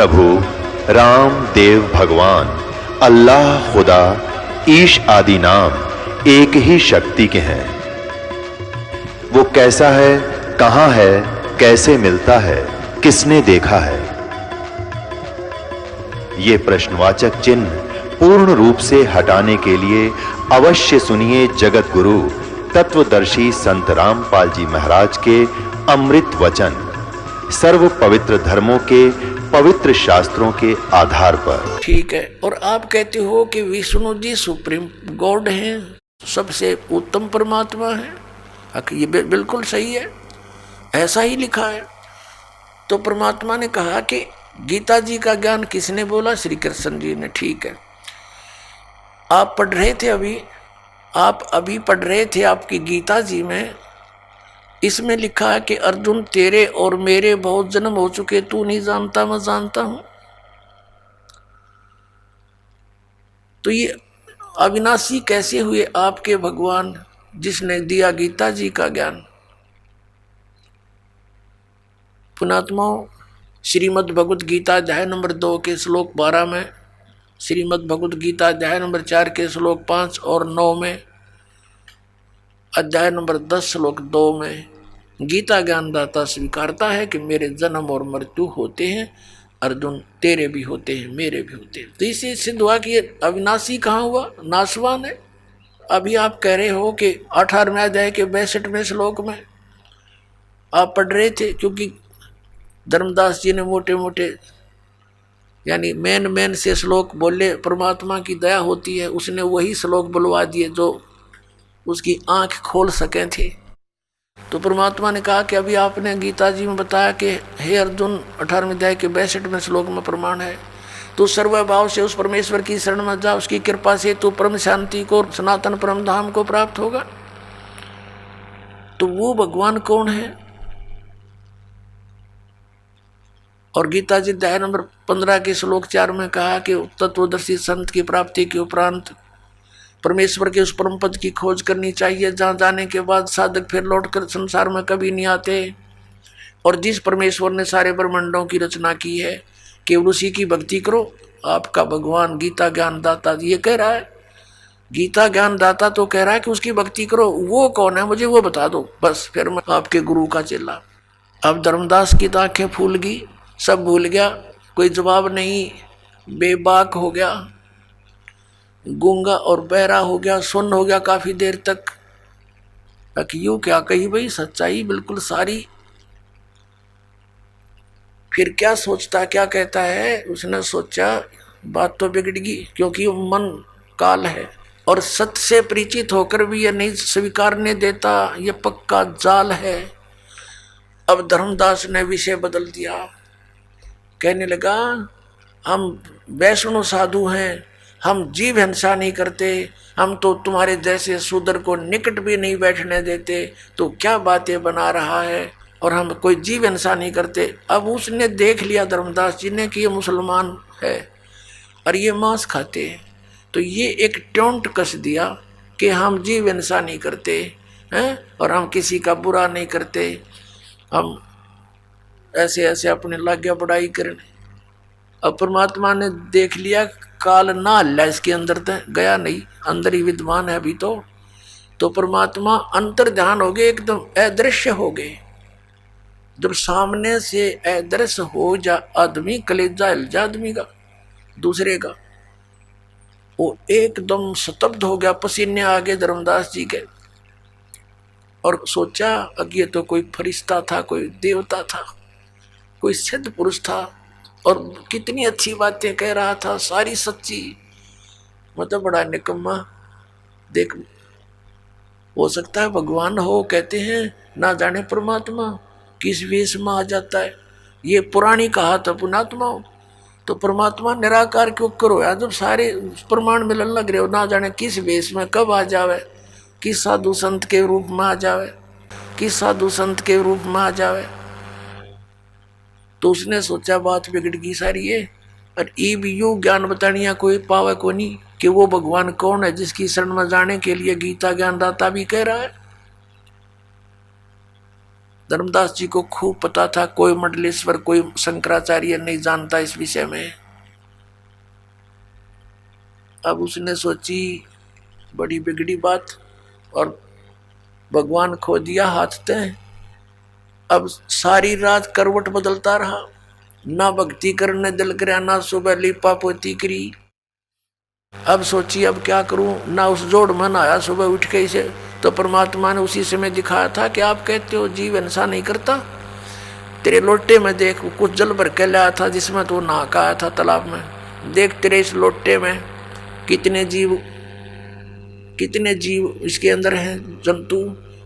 प्रभु राम देव भगवान अल्लाह खुदा ईश आदि नाम एक ही शक्ति के हैं। वो कैसा है, कहां है, कैसे मिलता है, किसने देखा है? ये प्रश्नवाचक चिन्ह पूर्ण रूप से हटाने के लिए अवश्य सुनिए जगत गुरु तत्वदर्शी संत रामपाल जी महाराज के अमृत वचन, सर्व पवित्र धर्मों के पवित्र शास्त्रों के आधार पर। ठीक है। और आप कहते हो कि विष्णु जी सुप्रीम गॉड हैं, सबसे उत्तम परमात्मा है। ये बिल्कुल सही है, ऐसा ही लिखा है। तो परमात्मा ने कहा कि गीता जी का ज्ञान किसने बोला? श्री कृष्ण जी ने। ठीक है। आप पढ़ रहे थे अभी पढ़ रहे थे आपकी गीता जी में, इसमें लिखा है कि अर्जुन तेरे और मेरे बहुत जन्म हो चुके, तू नहीं जानता मैं जानता हूं। तो ये अविनाशी कैसे हुए आपके भगवान जिसने दिया गीता जी का ज्ञान? पुणात्माओं, श्रीमद् भगवत गीता अध्याय नंबर 2 के श्लोक 12 में, श्रीमद् भगवत गीता अध्याय नंबर 4 के श्लोक 5 और 9 में, अध्याय नंबर 10 श्लोक 2 में गीता ज्ञानदाता स्वीकारता है कि मेरे जन्म और मृत्यु होते हैं, अर्जुन तेरे भी होते हैं, मेरे भी होते हैं। तो इससे सिद्ध हुआ कि ये अविनाशी कहाँ हुआ? नाशवान है। अभी आप कह रहे हो कि 18वें अध्याय के 62वें श्लोक में आप पढ़ रहे थे, क्योंकि धर्मदास जी ने मोटे मोटे यानी मेन से श्लोक बोले, परमात्मा की दया होती है, उसने वही श्लोक बुलवा दिए जो उसकी आंख खोल सके थे। तो परमात्मा ने कहा कि अभी आपने गीता जी में बताया कि हे अर्जुन 18वें अध्याय के 62वें श्लोक में प्रमाण है, तू सर्वभाव से उस परमेश्वर की शरण में जा, उसकी कृपा से तू परम शांति को, सनातन परम धाम को प्राप्त होगा। तो वो भगवान कौन है? और गीता जी अध्याय नंबर 15 के श्लोक 4 में कहा कि तत्वदर्शी संत की प्राप्ति के उपरांत परमेश्वर के उस परम पद की खोज करनी चाहिए, जहाँ जाने के बाद साधक फिर लौटकर संसार में कभी नहीं आते। और जिस परमेश्वर ने सारे ब्रह्मांडों की रचना की है, केवल उसी की भक्ति करो। आपका भगवान गीता ज्ञानदाता ये कह रहा है, गीता ज्ञानदाता तो कह रहा है कि उसकी भक्ति करो। वो कौन है मुझे वो बता दो, बस फिर मैं आपके गुरु का चेला। अब धर्मदास की तो आंखें फूल गई, सब भूल गया, कोई जवाब नहीं, बेबाक हो गया, गूंगा और बहरा हो गया, सुन्न हो गया काफी देर तक। यूं क्या कही भाई, सच्चाई बिल्कुल सारी। फिर क्या सोचता, क्या कहता है? उसने सोचा बात तो बिगड़ गई, क्योंकि मन काल है और सत्य से परिचित होकर भी यह नहीं स्वीकारने देता, यह पक्का जाल है। अब धर्मदास ने विषय बदल दिया, कहने लगा हम वैष्णव साधु हैं, हम जीव हिंसा नहीं करते, हम तो तुम्हारे जैसे शूद्र को निकट भी नहीं बैठने देते, तो क्या बातें बना रहा है, और हम कोई जीव हिंसा नहीं करते। अब उसने देख लिया धर्मदास जी ने कि ये मुसलमान है और ये मांस खाते हैं, तो ये एक टोंट कस दिया कि हम जीव हिंसा नहीं करते हैं और हम किसी का बुरा नहीं करते, हम ऐसे ऐसे अपने लाग्या बढ़ाई करने। अब परमात्मा ने देख लिया काल ना हल्ला इसके अंदर तक गया नहीं, अंदर ही विद्वान है अभी तो परमात्मा अंतर ध्यान हो गए, एकदम अदृश्य हो गए। जब सामने से अदृश्य हो जा आदमी, कलेजा हिल जा आदमी का, दूसरे का, वो एकदम स्तब्ध हो गया, पसीने आ गए धर्मदास जी के। और सोचा अब ये तो कोई फरिश्ता था, कोई देवता था, कोई सिद्ध पुरुष था, और कितनी अच्छी बातें कह रहा था, सारी सच्ची। मतलब बड़ा निकम्मा। देख, हो सकता है भगवान हो, कहते हैं ना जाने परमात्मा किस वेश में आ जाता है। ये पुरानी कहा था पुणात्मा। तो परमात्मा निराकार क्यों करो यार, जब सारे प्रमाण मिलन लग रहे हो, ना जाने किस वेश में कब आ जावे, किस साधु संत के रूप में आ जावे, किस साधु संत के रूप में आ जावे। तो उसने सोचा बात बिगड़ गई सारी है, और ई भी यू ज्ञान बतानिया कोई पावे को नहीं कि वो भगवान कौन है जिसकी शरण में जाने के लिए गीता ज्ञानदाता भी कह रहा है। धर्मदास जी को खूब पता था, कोई मंडलेश्वर कोई शंकराचार्य नहीं जानता इस विषय में। अब उसने सोची बड़ी बिगड़ी बात, और भगवान खो दिया हाथ ते। अब सारी रात करवट बदलता रहा, ना भक्ति करने दिल करया, ना सुबह लिपा पोती करी। अब सोची अब क्या करूं, ना उस जोड़ मन आया सुबह उठ के इसे। तो परमात्मा ने उसी समय दिखाया था कि आप कहते हो जीव ऐसा नहीं करता, तेरे लोटे में देख कुछ जल भर के लाया था जिसमें तो नहा का आया था तालाब में, देख तेरे इस लोटे में कितने जीव इसके अंदर हैं जंतु,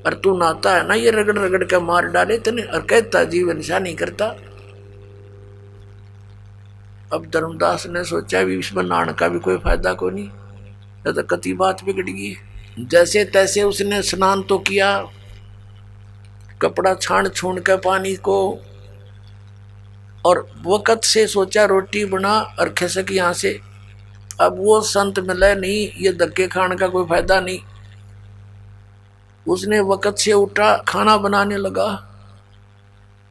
और तू नहाता है ना, ये रगड़ रगड़ के मार डाले तने, और कहता जीव ऐसा नहीं करता। अब धर्मदास ने सोचा भी इसमें नहाने का भी कोई फायदा को नहीं, तो कति बात बिगड़ गई। जैसे तैसे उसने स्नान तो किया, कपड़ा छान छून के पानी को, और वक़्त से सोचा रोटी बना और खिसक यहाँ से। अब वो संत मिले नहीं, ये धक्के खाने का कोई फायदा नहीं। उसने वक़्त से उठा, खाना बनाने लगा।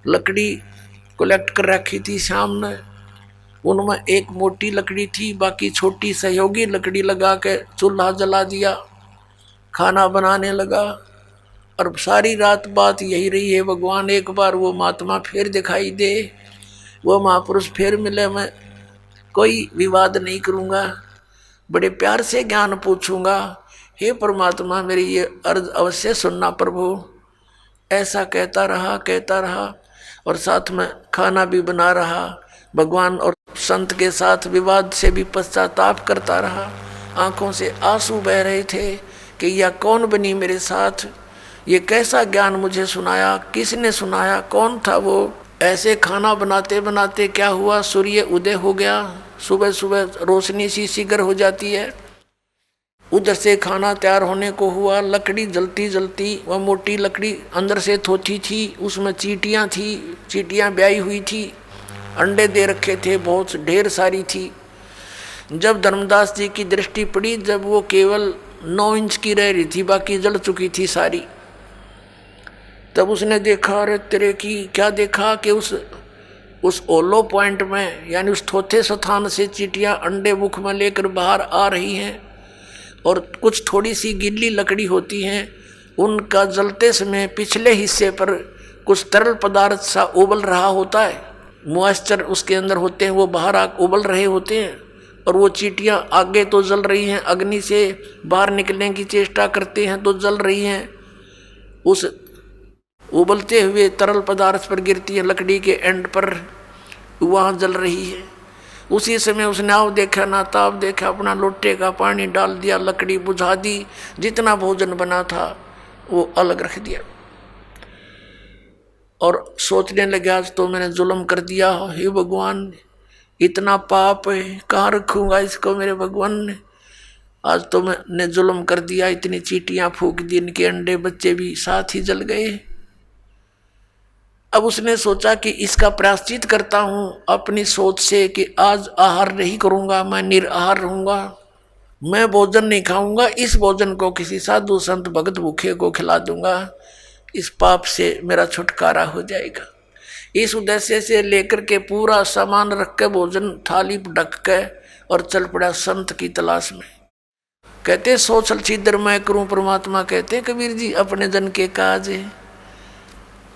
लकड़ी कलेक्ट कर रखी थी सामने, उनमें एक मोटी लकड़ी थी, बाकी छोटी सहयोगी लकड़ी लगा के चूल्हा जला दिया, खाना बनाने लगा। और सारी रात बात यही रही है, भगवान एक बार वो महात्मा फिर दिखाई दे, वो महापुरुष फिर मिले, मैं कोई विवाद नहीं करूँगा, बड़े प्यार से ज्ञान पूछूंगा, हे परमात्मा मेरी ये अर्ज अवश्य सुनना प्रभु। ऐसा कहता रहा और साथ में खाना भी बना रहा। भगवान और संत के साथ विवाद से भी पश्चाताप करता रहा। आंखों से आंसू बह रहे थे कि यह कौन बनी मेरे साथ, ये कैसा ज्ञान मुझे सुनाया, किसने सुनाया, कौन था वो। ऐसे खाना बनाते बनाते क्या हुआ, सूर्य उदय हो गया, सुबह सुबह रोशनी सी शीघ्र हो जाती है। उधर से खाना तैयार होने को हुआ, लकड़ी जलती जलती, वह मोटी लकड़ी अंदर से थोथी थी, उसमें चींटियाँ थी, चींटियाँ ब्याई हुई थी, अंडे दे रखे थे, बहुत ढेर सारी थी। जब धर्मदास जी की दृष्टि पड़ी, जब वो केवल 9 इंच की रह रही थी, बाकी जल चुकी थी सारी, तब उसने देखा, अरे तेरे की क्या देखा कि उस ओलो पॉइंट में, यानी उस थोथे स्थान से चींटियाँ अंडे मुख में लेकर बाहर आ रही हैं, और कुछ थोड़ी सी गीली लकड़ी होती हैं, उनका जलते समय पिछले हिस्से पर कुछ तरल पदार्थ सा उबल रहा होता है, मॉइस्चर उसके अंदर होते हैं, वो बाहर उबल रहे होते हैं, और वो चींटियाँ आगे तो जल रही हैं, अग्नि से बाहर निकलने की चेष्टा करते हैं तो जल रही हैं, उस उबलते हुए तरल पदार्थ पर गिरती है, लकड़ी के एंड पर वहाँ जल रही है। उसी समय उसने आव देखा ना ताव देखा, अपना लोटे का पानी डाल दिया, लकड़ी बुझा दी, जितना भोजन बना था वो अलग रख दिया, और सोचने लगे आज तो मैंने जुल्म कर दिया, हे भगवान इतना पाप है, कहाँ रखूँगा इसको मेरे भगवान ने, आज तो मैंने जुल्म कर दिया, इतनी चींटियाँ फूंक दी, इनके अंडे बच्चे भी साथ ही जल गए। अब उसने सोचा कि इसका प्रायश्चित करता हूँ अपनी सोच से कि आज आहार नहीं करूँगा, मैं निराहार रहूँगा, मैं भोजन नहीं खाऊँगा, इस भोजन को किसी साधु संत भगत भूखे को खिला दूँगा, इस पाप से मेरा छुटकारा हो जाएगा। इस उद्देश्य से लेकर के पूरा सामान रख के, भोजन थाली ढक के, और चल पड़ा संत की तलाश में। कहते सो छल छिद्र मैं करूँ परमात्मा, कहते कबीर जी अपने जन के काज है।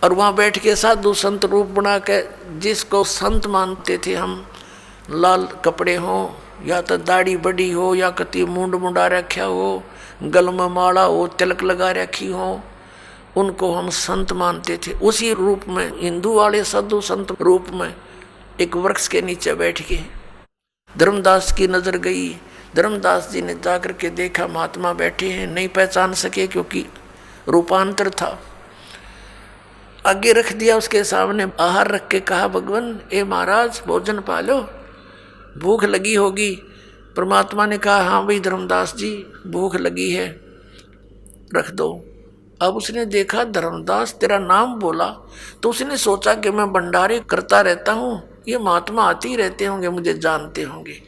और वहाँ बैठ के साधु संत रूप बना के, जिसको संत मानते थे हम, लाल कपड़े हो या तो दाढ़ी बड़ी हो या कति मुंड मुंडा रखा हो, गल में माला हो, तिलक लगा रखी हो, उनको हम संत मानते थे। उसी रूप में हिंदू वाले साधु संत रूप में एक वृक्ष के नीचे बैठ के धर्मदास की नजर गई। धर्मदास जी ने जाकर के देखा महात्मा बैठे हैं, नहीं पहचान सके क्योंकि रूपांतर था। आगे रख दिया उसके सामने, आहार रख के कहा, भगवान ए महाराज भोजन पालो, भूख लगी होगी। परमात्मा ने कहा, हाँ भाई धर्मदास जी भूख लगी है, रख दो। अब उसने देखा धर्मदास तेरा नाम बोला, तो उसने सोचा कि मैं भंडारे करता रहता हूँ, ये महात्मा आते ही रहते होंगे, मुझे जानते होंगे।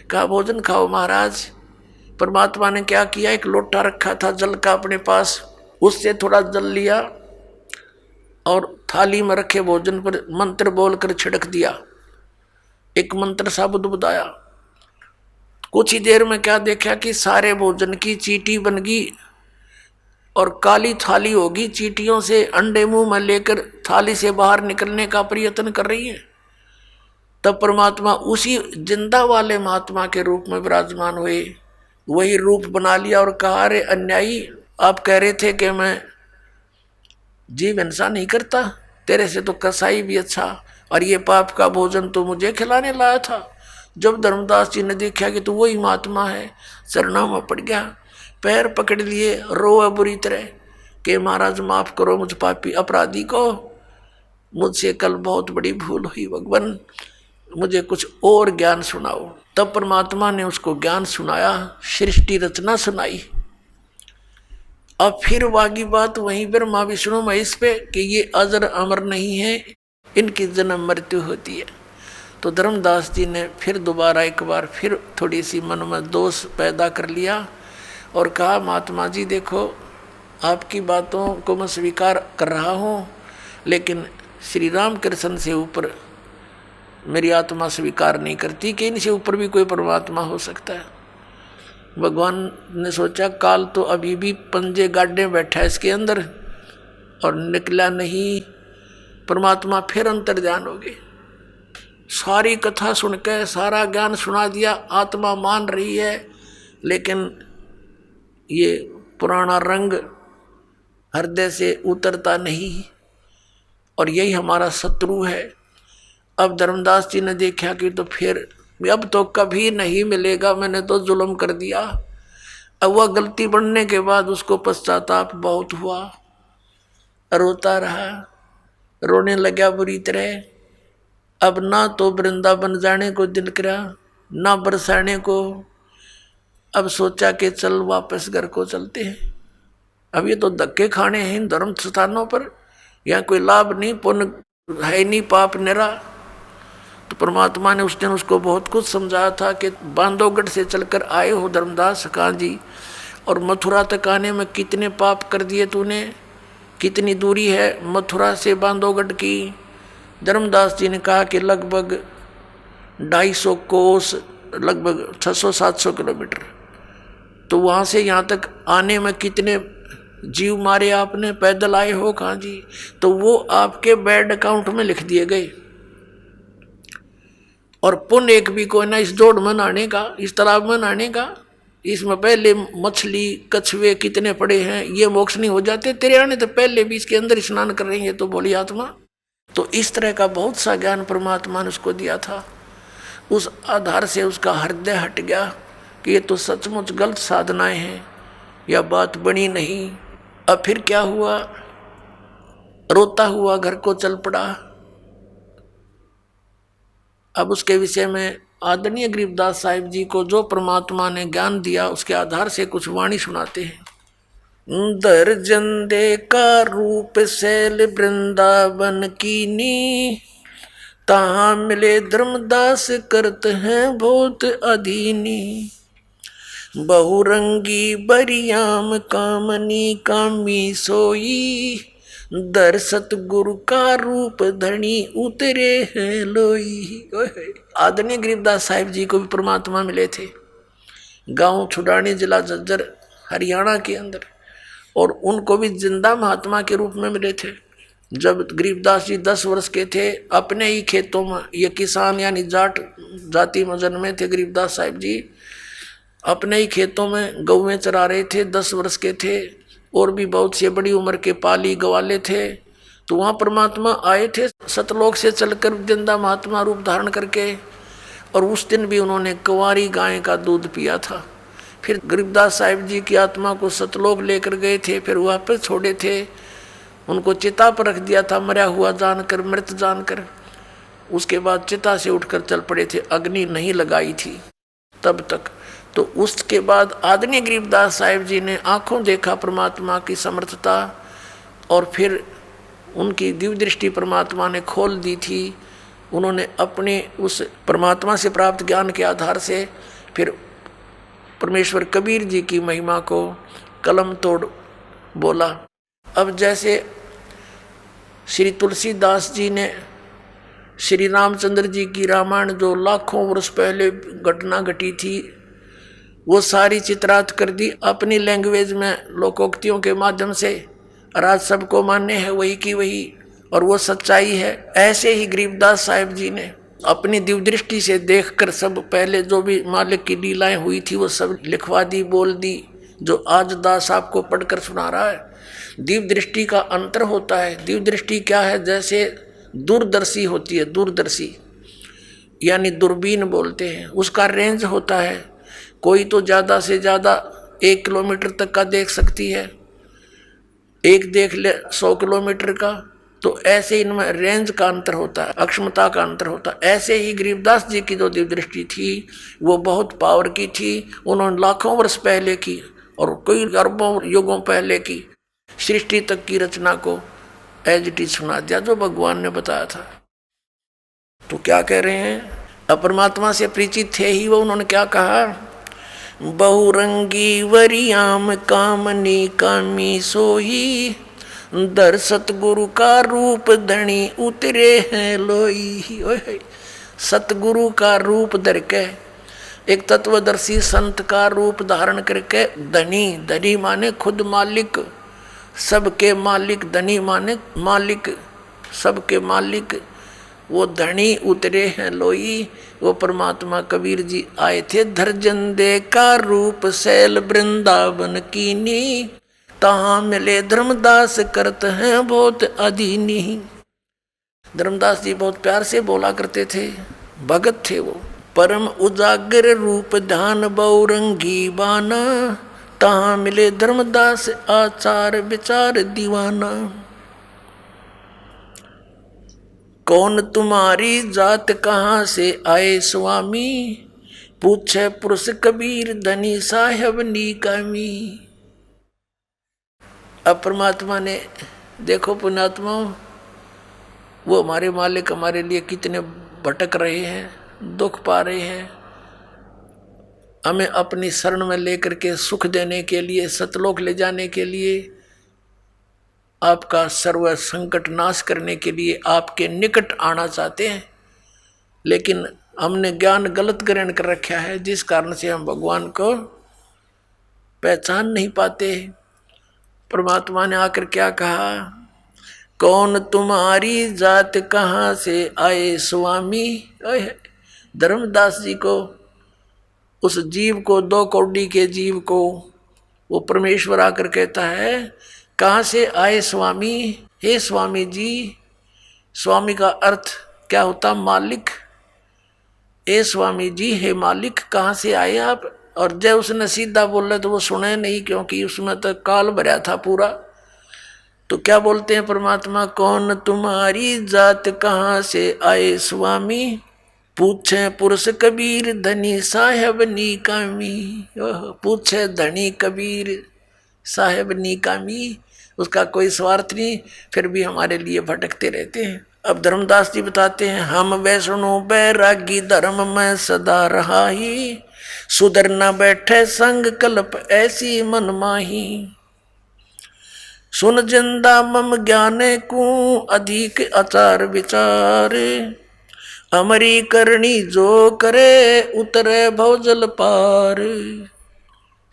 कहा भोजन खाओ महाराज। परमात्मा ने क्या किया, एक लोटा रखा था जल का अपने पास, उससे थोड़ा जल लिया, और थाली में रखे भोजन पर मंत्र बोलकर छिड़क दिया। एक मंत्र सा बुदबुदाया। कुछ ही देर में क्या देखा कि सारे भोजन की चींटी बन गई और काली थाली होगी। चींटियों से अंडे मुंह में लेकर थाली से बाहर निकलने का प्रयत्न कर रही है। तब परमात्मा उसी जिंदा वाले महात्मा के रूप में विराजमान हुए, वही रूप बना लिया और कहा, अरे अन्यायी, आप कह रहे थे कि मैं जीव हिंसा नहीं करता, तेरे से तो कसाई भी अच्छा, और ये पाप का भोजन तो मुझे खिलाने लाया था। जब धर्मदास जी ने देखा कि तो वही महात्मा है, चरणों में पड़ गया, पैर पकड़ लिए, रोए बुरी तरह कि महाराज माफ करो मुझ पापी अपराधी को, मुझसे कल बहुत बड़ी भूल हुई, भगवान मुझे कुछ और ज्ञान सुनाओ। तब परमात्मा ने उसको ज्ञान सुनाया, सृष्टि रचना सुनाई। अब फिर वागी बात वहीं पर माँ विष्णु महेश पे कि ये अजर अमर नहीं है, इनकी जन्म मृत्यु होती है। तो धर्मदास जी ने फिर दोबारा एक बार फिर थोड़ी सी मन में दोष पैदा कर लिया और कहा, महात्मा जी देखो, आपकी बातों को मैं स्वीकार कर रहा हूँ, लेकिन श्री राम कृष्ण से ऊपर मेरी आत्मा स्वीकार नहीं करती कि इनसे ऊपर भी कोई परमात्मा हो सकता है। भगवान ने सोचा, काल तो अभी भी पंजे गाड्डे बैठा है इसके अंदर और निकला नहीं। परमात्मा फिर अंतर्ध्यान हो गए, सारी कथा सुनकर सारा ज्ञान सुना दिया। आत्मा मान रही है, लेकिन ये पुराना रंग हृदय से उतरता नहीं और यही हमारा शत्रु है। अब धर्मदास जी ने देखा कि तो फिर अब तो कभी नहीं मिलेगा, मैंने तो जुल्म कर दिया। अब वह गलती बढ़ने के बाद उसको पश्चाताप बहुत हुआ, रोता रहा, रोने लगा बुरी तरह। अब ना तो वृंदावन जाने को दिल करा, ना बरसाने को। अब सोचा कि चल वापस घर को चलते हैं। अब ये तो धक्के खाने हैं इन धर्म स्थानों पर, यहाँ कोई लाभ नहीं, पुण्य है नहीं, पाप निरा। तो परमात्मा ने उस दिन उसको बहुत कुछ समझाया था कि बांधवगढ़ से चलकर आए हो धर्मदास कां जी, और मथुरा तक आने में कितने पाप कर दिए तूने, कितनी दूरी है मथुरा से बांधवगढ़ की। धर्मदास जी ने कहा कि लगभग 250 कोस, लगभग 600-700 किलोमीटर। तो वहाँ से यहाँ तक आने में कितने जीव मारे आपने, पैदल आए हो कां जी। तो वो आपके बैड अकाउंट में लिख दिए गए। और पुण्य एक भी कोई ना, इस जोड़ में नहाने का, इस तालाब में नहाने का, इसमें पहले मछली कछुए कितने पड़े हैं, ये मोक्ष नहीं हो जाते तेरे आने तो पहले भी इसके अंदर स्नान कर रही है तो बोली आत्मा। तो इस तरह का बहुत सा ज्ञान परमात्मा ने उसको दिया था। उस आधार से उसका हृदय हट गया कि ये तो सचमुच गलत साधनाएं हैं, यह बात बनी नहीं। अब फिर क्या हुआ, रोता हुआ घर को चल पड़ा। अब उसके विषय में आदरणीय गरीबदास साहिब जी को जो परमात्मा ने ज्ञान दिया उसके आधार से कुछ वाणी सुनाते हैं। दर्जन दे का रूप शैल वृंदावन कीनी, तहाँ मिले धर्मदास करत हैं बहुत अधीनी। बहुरंगी बरियाम कामनी कामी सोई, दर सतगुरु का रूप धनी उतरे हैं लोई। आदरणीय गरीबदास साहिब जी को भी परमात्मा मिले थे, गांव छुड़ानी, जिला झज्जर, हरियाणा के अंदर, और उनको भी जिंदा महात्मा के रूप में मिले थे। जब गरीबदास जी 10 वर्ष के थे, अपने ही खेतों में, ये किसान यानी जाट जाति में जन्मे थे गरीबदास साहिब जी, अपने ही खेतों में गौवें चरा रहे थे, 10 वर्ष के थे, और भी बहुत से बड़ी उम्र के पाली गवाले थे। तो वहाँ परमात्मा आए थे सतलोक से चलकर जिंदा महात्मा रूप धारण करके, और उस दिन भी उन्होंने कुंवारी गाय का दूध पिया था। फिर गरीबदास साहिब जी की आत्मा को सतलोक लेकर गए थे, फिर वापस छोड़े थे, उनको चिता पर रख दिया था मरा हुआ जानकर, मृत जानकर। उसके बाद चिता से उठकर चल पड़े थे, अग्नि नहीं लगाई थी तब तक। तो उसके बाद आदरणीय गरीबदास साहिब जी ने आंखों देखा परमात्मा की समर्थता, और फिर उनकी दिव्य दृष्टि परमात्मा ने खोल दी थी। उन्होंने अपने उस परमात्मा से प्राप्त ज्ञान के आधार से फिर परमेश्वर कबीर जी की महिमा को कलम तोड़ बोला। अब जैसे श्री तुलसीदास जी ने श्री रामचंद्र जी की रामायण जो लाखों वर्ष पहले घटना घटी थी वो सारी चित्रात कर दी अपनी लैंग्वेज में लोकोक्तियों के माध्यम से, और आज सबको मान्य है वही की वही, और वो सच्चाई है। ऐसे ही गरीबदास साहिब जी ने अपनी दिव्य दृष्टि से देखकर सब पहले जो भी मालिक की लीलाएं हुई थी वो सब लिखवा दी, बोल दी, जो आज दास आपको पढ़कर सुना रहा है। दिव्य दृष्टि का अंतर होता है। दिव्य दृष्टि क्या है? जैसे दूरदर्शी होती है, दूरदर्शी यानी दूरबीन बोलते हैं, उसका रेंज होता है। कोई तो ज़्यादा से ज़्यादा 1 किलोमीटर तक का देख सकती है, एक देख ले 100 किलोमीटर का। तो ऐसे इनमें रेंज का अंतर होता है, अक्षमता का अंतर होता है। ऐसे ही गरीबदास जी की जो दिव्य दृष्टि थी वो बहुत पावर की थी। उन्होंने लाखों वर्ष पहले की और कई अरबों युगों पहले की सृष्टि तक की रचना को एज इट इज सुना दिया जो भगवान ने बताया था। तो क्या कह रहे हैं? अपरमात्मा से परिचित थे ही वो। उन्होंने क्या कहा? बहुरंगी वरियाम कामनी कामी सोही, दर सतगुरु का रूप धनी उतरे हैं लोई। सतगुरु का रूप धर के, एक तत्वदर्शी संत का रूप धारण करके, धनी, धनी माने खुद मालिक, सबके मालिक, धनी माने मालिक, सबके मालिक, वो धनी उतरे हैं लोई। वो परमात्मा कबीर जी आए थे धरजन दे का रूप शैल वृंदावन कीनी, तहाँ मिले धर्मदास करत हैं बहुत अधीनी। धर्मदास जी बहुत प्यार से बोला करते थे, भगत थे वो। परम उजागर रूप ध्यान बहुरंगी बाना, तहाँ मिले धर्मदास आचार विचार दीवाना। कौन तुम्हारी जात कहाँ से आए स्वामी, पूछे पुरुष कबीर धनी साहेब नीकामी। अब परमात्मा ने, देखो पुण्यात्मा, वो हमारे मालिक हमारे लिए कितने भटक रहे हैं, दुख पा रहे हैं। हमें अपनी शरण में लेकर के सुख देने के लिए, सतलोक ले जाने के लिए, आपका सर्व संकट नाश करने के लिए आपके निकट आना चाहते हैं। लेकिन हमने ज्ञान गलत ग्रहण कर रखा है, जिस कारण से हम भगवान को पहचान नहीं पाते। परमात्मा ने आकर क्या कहा? कौन तुम्हारी जात कहाँ से आए स्वामी। धर्मदास जी को, उस जीव को, 2 कौड़ी के जीव को, वो परमेश्वर आकर कहता है कहाँ से आए स्वामी। हे स्वामी जी, स्वामी का अर्थ क्या होता? मालिक। हे स्वामी जी, हे मालिक, कहाँ से आए आप? और जब उसने सीधा बोला तो वो सुने नहीं, क्योंकि उसमें तो काल भरा था पूरा। तो क्या बोलते हैं परमात्मा? कौन तुम्हारी जात कहाँ से आए स्वामी, पूछे पुरुष कबीर धनी साहेब नीकामी। पूछे धनी कबीर साहेब नीकामी, उसका कोई स्वार्थ नहीं, फिर भी हमारे लिए भटकते रहते हैं। अब धर्मदास जी बताते हैं, हम वैष्णो बैरागी धर्म में सदा रहा ही, सुधर न बैठे संग कल्प ऐसी मन माही। सुन जिंदा मम ज्ञाने को अधिक आचार विचार, अमरी करनी जो करे उतरे भवजल पार।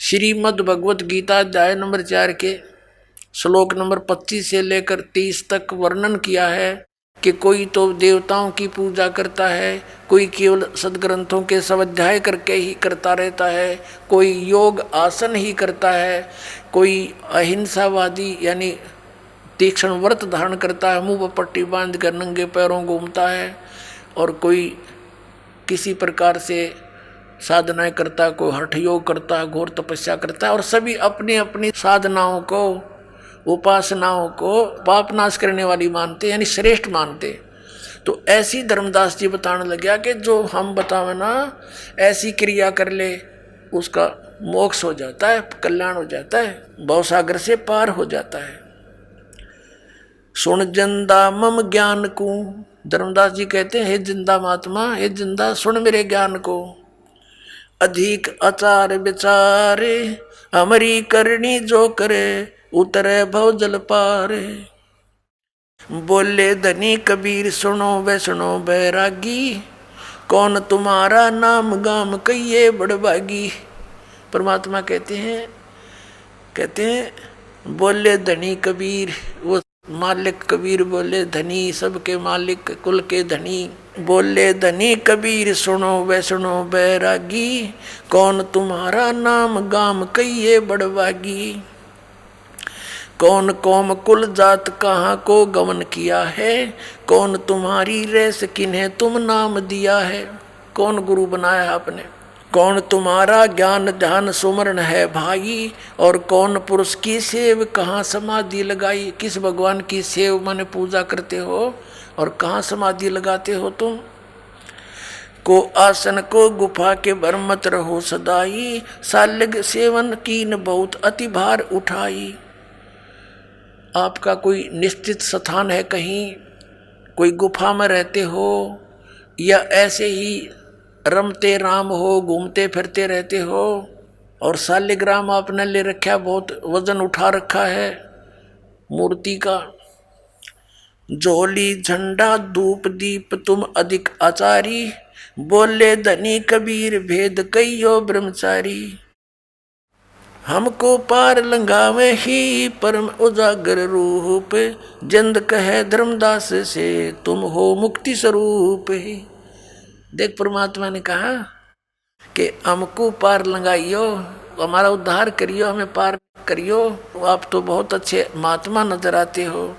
श्रीमद् भगवत गीता अध्याय नंबर 4 के श्लोक नंबर 25 से लेकर 30 तक वर्णन किया है कि कोई तो देवताओं की पूजा करता है, कोई केवल सदग्रंथों के स्वाध्याय करके ही करता रहता है, कोई योग आसन ही करता है, कोई अहिंसावादी यानी तीक्ष्ण व्रत धारण करता है, मुंह पर पट्टी बांध कर नंगे पैरों घूमता है, और कोई किसी प्रकार से साधनाएं करता है, कोई हठ योग करता है, घोर तपस्या करता है, और सभी अपनी अपनी साधनाओं को, उपासनाओं को पाप नाश करने वाली मानते, यानी श्रेष्ठ मानते। तो ऐसी धर्मदास जी बताने लगे कि जो हम बतावे ना ऐसी क्रिया कर ले, उसका मोक्ष हो जाता है, कल्याण हो जाता है, भवसागर से पार हो जाता है। सुन जिंदा मम ज्ञान को, धर्मदास जी कहते हैं, हे जिंदा महात्मा, हे जिंदा सुन मेरे ज्ञान को। अधिक आचार विचारे, हमारी करनी जो करे उतरे भव जल पार। बोले धनी कबीर सुनो वैष्णो बैरागी, कौन तुम्हारा नाम गाम कहिए बड़भागी। परमात्मा कहते हैं बोले धनी कबीर, वो मालिक कबीर बोले धनी, सबके मालिक कुल के धनी। बोले धनी कबीर सुनो वैष्णो बैरागी, कौन तुम्हारा नाम गाम कहिए बड़भागी। कौन कौम कुल जात कहाँ को गमन किया है, कौन तुम्हारी रेस किन्हें तुम नाम दिया है। कौन गुरु बनाया आपने, कौन तुम्हारा ज्ञान ध्यान सुमरण है भाई, और कौन पुरुष की सेव कहाँ समाधि लगाई। किस भगवान की सेव माने पूजा करते हो और कहाँ समाधि लगाते हो तुम। को आसन को गुफा के भर मत रहो सदाई, सालग सेवन कीन बहुत अति भार उठाई। आपका कोई निश्चित स्थान है, कहीं कोई गुफा में रहते हो या ऐसे ही रमते राम हो, घूमते फिरते रहते हो, और शालिग्राम आपने ले रखा, बहुत वजन उठा रखा है मूर्ति का। झोली झंडा धूप दीप तुम अधिक आचारी, बोले धनी कबीर भेद कहियो ब्रह्मचारी। हमको पार लंघावे ही परम उजागर रूप, जंद कहे धर्मदास से तुम हो मुक्ति स्वरूप। देख परमात्मा ने कहा कि हमको पार लंघाइयो, हमारा उद्धार करियो, हमें पार करियो। आप तो बहुत अच्छे महात्मा नजर आते हो।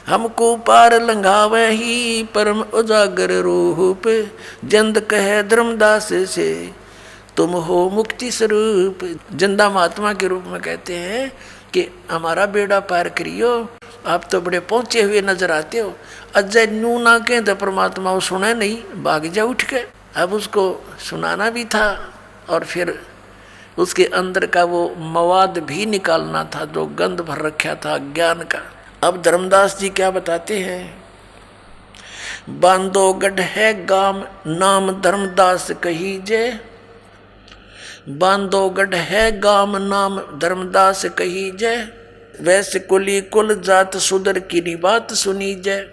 हमको पार लंघावे ही परम उजागर रूप, जंद कहे धर्मदास से तुम हो मुक्ति स्वरूप। जिंदा महात्मा के रूप में कहते हैं कि हमारा बेड़ा पार करियो। आप तो बड़े पहुंचे हुए नजर आते हो। अजय नू ना के तो परमात्मा वो सुने नहीं, भाग जा उठ के। अब उसको सुनाना भी था और फिर उसके अंदर का वो मवाद भी निकालना था जो गंध भर रखा था ज्ञान का। अब धर्मदास जी क्या बताते हैं, बांधोगढ़ है गाम नाम धर्मदास कहीजे, बांधोगढ़ है गाम नाम धर्मदास कहीजे, वैश्य कुली कुल जात सुधर की बात सुनी जय।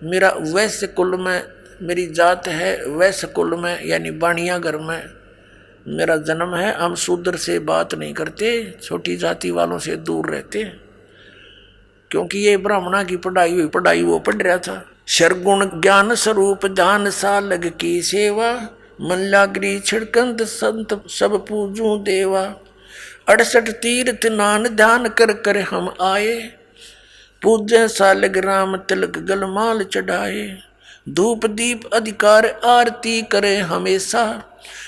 मेरा वैश्य कुल में मेरी जात है, वैश्य कुल में यानी बाणिया घर में मेरा जन्म है। हम शूद्र से बात नहीं करते, छोटी जाति वालों से दूर रहते, क्योंकि ये ब्राह्मणा की पढ़ाई वो पढ़ रहा था। शरगुण ज्ञान स्वरूप ध्यान सालग की सेवा, मन लागरी छिड़कंद संत सब पूजू देवा। 68 तीर्थ नान ध्यान कर कर हम आए, पूजे सालग राम तिलक गलमाल चढ़ाए। धूप दीप अधिकार आरती करे हमेशा,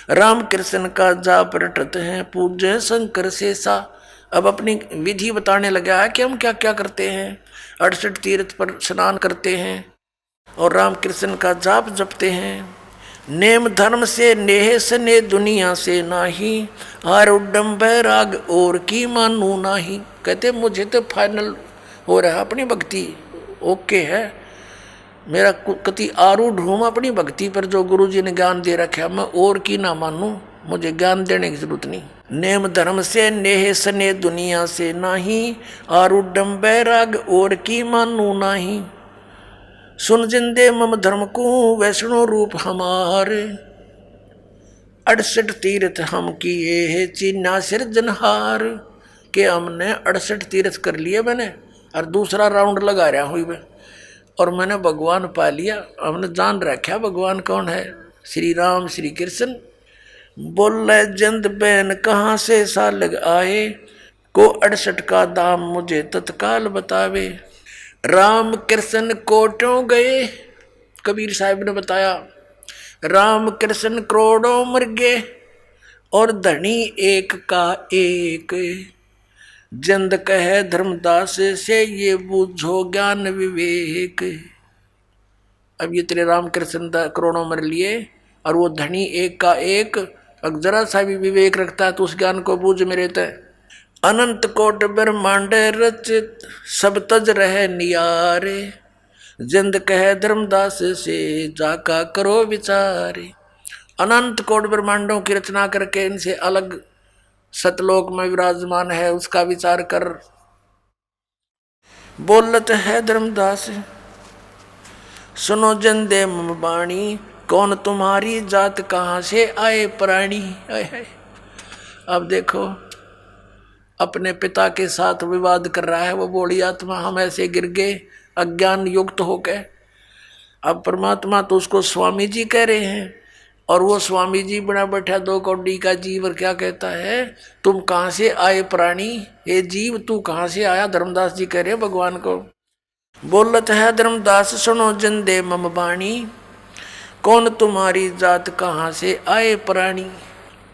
राम कृष्ण का जाप रटत हैं पूजे शंकर शेषा। अब अपनी विधि बताने लगा है कि हम क्या क्या करते हैं। 68 तीर्थ पर स्नान करते हैं और राम कृष्ण का जाप जपते हैं। नेम धर्म से नेह सने दुनिया से नाही, आरुडम बैराग और की मानू नाही। कहते मुझे तो फाइनल हो रहा अपनी भक्ति ओके है, मेरा कति आरूढ़ हूँ अपनी भक्ति पर जो गुरु जी ने ज्ञान दे रखा, मैं और की ना मानूं, मुझे ज्ञान देने की जरूरत नहीं। नेम धर्म से नेह सने दुनिया से नाही, आरूढ़म बैराग और की मानू नाही। सुन जिंदे मम धर्म को वैष्णो रूप हमारे, 68 तीर्थ हम किए है चीना सिरजनहार। के हमने 68 तीर्थ कर लिए मैंने, और दूसरा राउंड लगा रहा हुई मैं, और मैंने भगवान पा लिया। हमने जान रखा भगवान कौन है, श्री राम श्री कृष्ण। बोले जंद बैन कहाँ से सालग आए, को 68 का दाम मुझे तत्काल बतावे। राम कृष्ण कोटों गए, कबीर साहब ने बताया, राम कृष्ण करोड़ों मर गए और धनी एक का एक। जंद कहे धर्मदास से ये बूझो ज्ञान विवेक। अब ये तेरे राम कृष्ण करोड़ों मर लिए और वो धनी एक का एक, अगर जरा सा भी विवेक रखता है तो उस ज्ञान को बूझ मेरे तय। अनंत कोट ब्रह्मांड रचित सब तज रहे नियारे, जिंद कहे धर्मदास से जाका करो विचारे। अनंत कोट ब्रह्मांडों की रचना करके इनसे अलग सतलोक में विराजमान है, उसका विचार कर। बोलत है धर्मदास सुनो जन दे मम बाणी, कौन तुम्हारी जात कहाँ से आए प्राणी। अब देखो अपने पिता के साथ विवाद कर रहा है वो बोली आत्मा, हम ऐसे गिर गए अज्ञान युक्त होकर। अब परमात्मा तो उसको स्वामी जी कह रहे हैं और वो स्वामी जी बना बैठा 2 कौड़ी का जीव, और क्या कहता है, तुम कहाँ से आए प्राणी, हे जीव तू कहाँ से आया। धर्मदास जी कह रहे हैं भगवान को। बोलत है धर्मदास सुनो जन दे मम बाणी, कौन तुम्हारी जात कहाँ से आए प्राणी।